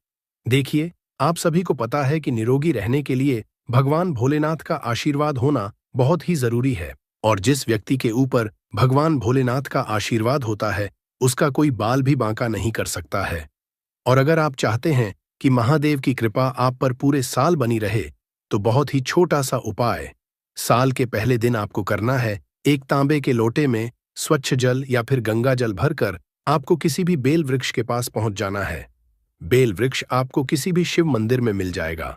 S1: देखिए, आप सभी को पता है कि निरोगी रहने के लिए भगवान भोलेनाथ का आशीर्वाद होना बहुत ही जरूरी है, और जिस व्यक्ति के ऊपर भगवान भोलेनाथ का आशीर्वाद होता है, उसका कोई बाल भी बांका नहीं कर सकता है। और अगर आप चाहते हैं कि महादेव की कृपा आप पर पूरे साल बनी रहे, तो बहुत ही छोटा सा उपाय साल के पहले दिन आपको करना है। एक तांबे के लोटे में स्वच्छ जल या फिर गंगा जल भरकर आपको किसी भी बेल वृक्ष के पास पहुंच जाना है। बेल वृक्ष आपको किसी भी शिव मंदिर में मिल जाएगा।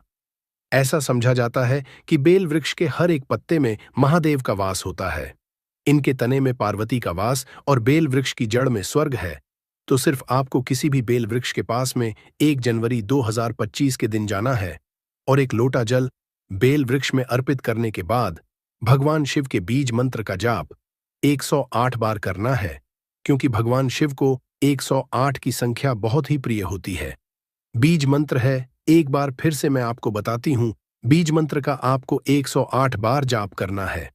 S1: ऐसा समझा जाता है कि बेल वृक्ष के हर एक पत्ते में महादेव का वास होता है। इनके तने में पार्वती का वास और बेल वृक्ष की जड़ में स्वर्ग है। तो सिर्फ आपको किसी भी बेल वृक्ष के पास में 1 जनवरी 2025 के दिन जाना है और एक लोटा जल बेल वृक्ष में अर्पित करने के बाद भगवान शिव के बीज मंत्र का जाप 108 बार करना है, क्योंकि भगवान शिव को 108 की संख्या बहुत ही प्रिय होती है। बीज मंत्र है, एक बार फिर से मैं आपको बताती हूं, बीज मंत्र का आपको 108 बार जाप करना है।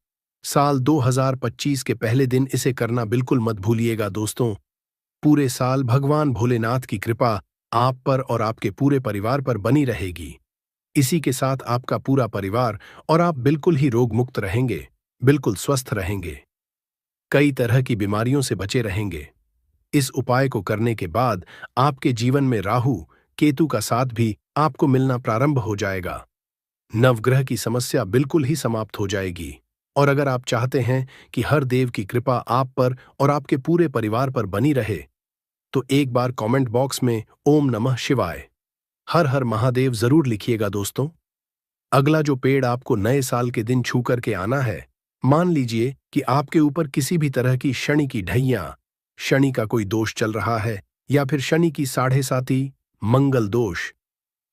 S1: साल 2025 के पहले दिन इसे करना बिल्कुल मत भूलिएगा दोस्तों। पूरे साल भगवान भोलेनाथ की कृपा आप पर और आपके पूरे परिवार पर बनी रहेगी। इसी के साथ आपका पूरा परिवार और आप बिल्कुल ही रोग मुक्त रहेंगे, बिल्कुल स्वस्थ रहेंगे, कई तरह की बीमारियों से बचे रहेंगे। इस उपाय को करने के बाद आपके जीवन में राहु केतु का साथ भी आपको मिलना प्रारंभ हो जाएगा। नवग्रह की समस्या बिल्कुल ही समाप्त हो जाएगी। और अगर आप चाहते हैं कि हर देव की कृपा आप पर और आपके पूरे परिवार पर बनी रहे, तो एक बार कमेंट बॉक्स में ओम नमः शिवाय, हर हर महादेव जरूर लिखिएगा दोस्तों। अगला जो पेड़ आपको नए साल के दिन छू करके आना है, मान लीजिए कि आपके ऊपर किसी भी तरह की शनि की ढैया, शनि का कोई दोष चल रहा है, या फिर शनि की 7.5 मंगल दोष,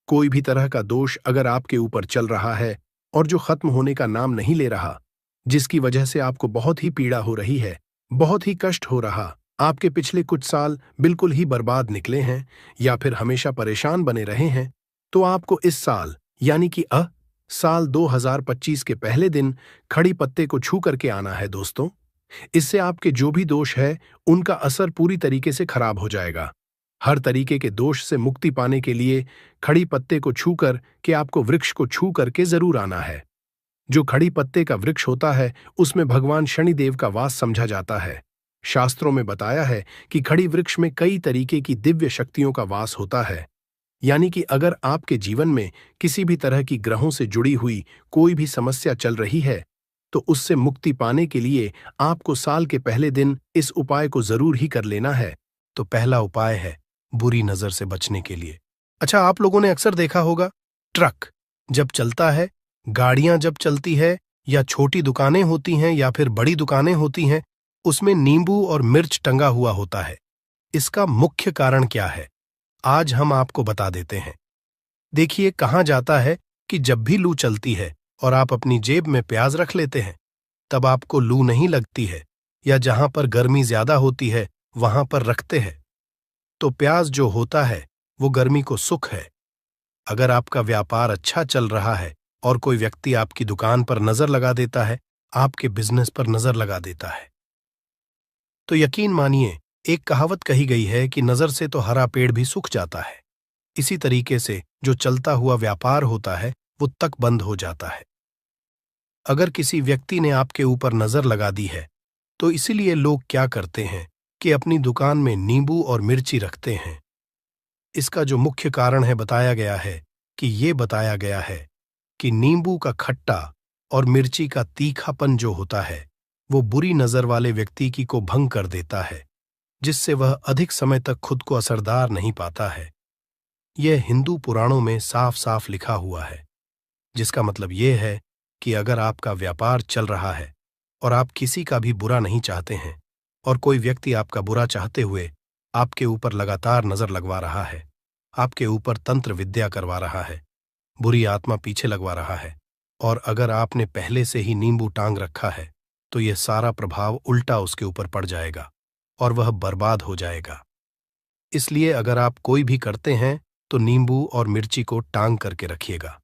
S1: कोई भी तरह का दोष अगर आपके ऊपर चल रहा है और जो खत्म होने का नाम नहीं ले रहा, जिसकी वजह से आपको बहुत ही पीड़ा हो रही है, बहुत ही कष्ट हो रहा, आपके पिछले कुछ साल बिल्कुल ही बर्बाद निकले हैं या फिर हमेशा परेशान बने रहे हैं, तो आपको इस साल यानी कि साल 2025 के पहले दिन खड़ी पत्ते को छू करके आना है दोस्तों। इससे आपके जो भी दोष है उनका असर पूरी तरीके से खराब हो जाएगा। हर तरीके के दोष से मुक्ति पाने के लिए खड़ी पत्ते को छू कर के आपको वृक्ष को छू करके जरूर आना है। जो खड़ी पत्ते का वृक्ष होता है उसमें भगवान शनिदेव का वास समझा जाता है। शास्त्रों में बताया है कि खड़ी वृक्ष में कई तरीके की दिव्य शक्तियों का वास होता है। यानी कि अगर आपके जीवन में किसी भी तरह की ग्रहों से जुड़ी हुई कोई भी समस्या चल रही है, तो उससे मुक्ति पाने के लिए आपको साल के पहले दिन इस उपाय को जरूर ही कर लेना है। तो पहला उपाय है बुरी नजर से बचने के लिए। अच्छा, आप लोगों ने अक्सर देखा होगा, ट्रक जब चलता है, गाड़ियां जब चलती है, या छोटी दुकानें होती हैं या फिर बड़ी दुकानें होती हैं, उसमें नींबू और मिर्च टंगा हुआ होता है। इसका मुख्य कारण क्या है, आज हम आपको बता देते हैं। देखिए, कहा जाता है कि जब भी लू चलती है और आप अपनी जेब में प्याज रख लेते हैं, तब आपको लू नहीं लगती है, या जहां पर गर्मी ज्यादा होती है वहां पर रखते हैं, तो प्याज जो होता है वो गर्मी को सुख है। अगर आपका व्यापार अच्छा चल रहा है और कोई व्यक्ति आपकी दुकान पर नजर लगा देता है, आपके बिजनेस पर नजर लगा देता है, तो यकीन मानिए, एक कहावत कही गई है कि नजर से तो हरा पेड़ भी सूख जाता है। इसी तरीके से जो चलता हुआ व्यापार होता है वो तक बंद हो जाता है। अगर किसी व्यक्ति ने आपके ऊपर नजर लगा दी है, तो इसीलिए लोग क्या करते हैं कि अपनी दुकान में नींबू और मिर्ची रखते हैं। इसका जो मुख्य कारण है बताया गया है कि नींबू का खट्टा और मिर्ची का तीखापन जो होता है, वो बुरी नजर वाले व्यक्ति की को भंग कर देता है, जिससे वह अधिक समय तक खुद को असरदार नहीं पाता है। यह हिंदू पुराणों में साफ साफ लिखा हुआ है, जिसका मतलब यह है कि अगर आपका व्यापार चल रहा है और आप किसी का भी बुरा नहीं चाहते हैं और कोई व्यक्ति आपका बुरा चाहते हुए आपके ऊपर लगातार नजर लगवा रहा है, आपके ऊपर तंत्र विद्या करवा रहा है, बुरी आत्मा पीछे लगवा रहा है, और अगर आपने पहले से ही नींबू टांग रखा है, तो यह सारा प्रभाव उल्टा उसके ऊपर पड़ जाएगा और वह बर्बाद हो जाएगा। इसलिए अगर आप कोई भी करते हैं तो नींबू और मिर्ची को टांग करके रखिएगा।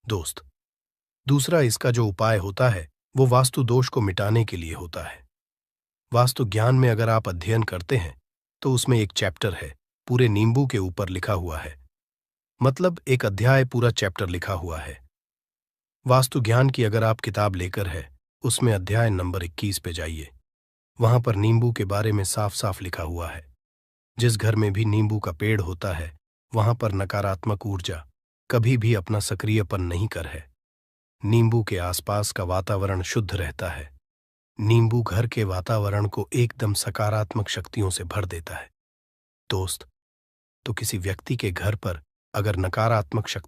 S1: दोस्त, दूसरा इसका जो उपाय होता है वो वास्तु दोष को मिटाने के लिए होता है। वास्तु ज्ञान में अगर आप अध्ययन करते हैं तो उसमें एक चैप्टर है, पूरे नींबू के ऊपर लिखा हुआ है, मतलब एक अध्याय पूरा चैप्टर लिखा हुआ है। वास्तु ज्ञान की अगर आप किताब लेकर है, उसमें अध्याय नंबर 21 पे जाइए। वहां पर नींबू के बारे में साफ साफ लिखा हुआ है। जिस घर में भी नींबू का पेड़ होता है, वहां पर नकारात्मक ऊर्जा कभी भी अपना सक्रियपन नहीं कर है। नींबू के आसपास का वातावरण शुद्ध रहता है। नींबू घर के वातावरण को एकदम सकारात्मक शक्तियों से भर देता है। दोस्त, तो किसी व्यक्ति के घर पर अगर नकारात्मक शक्ति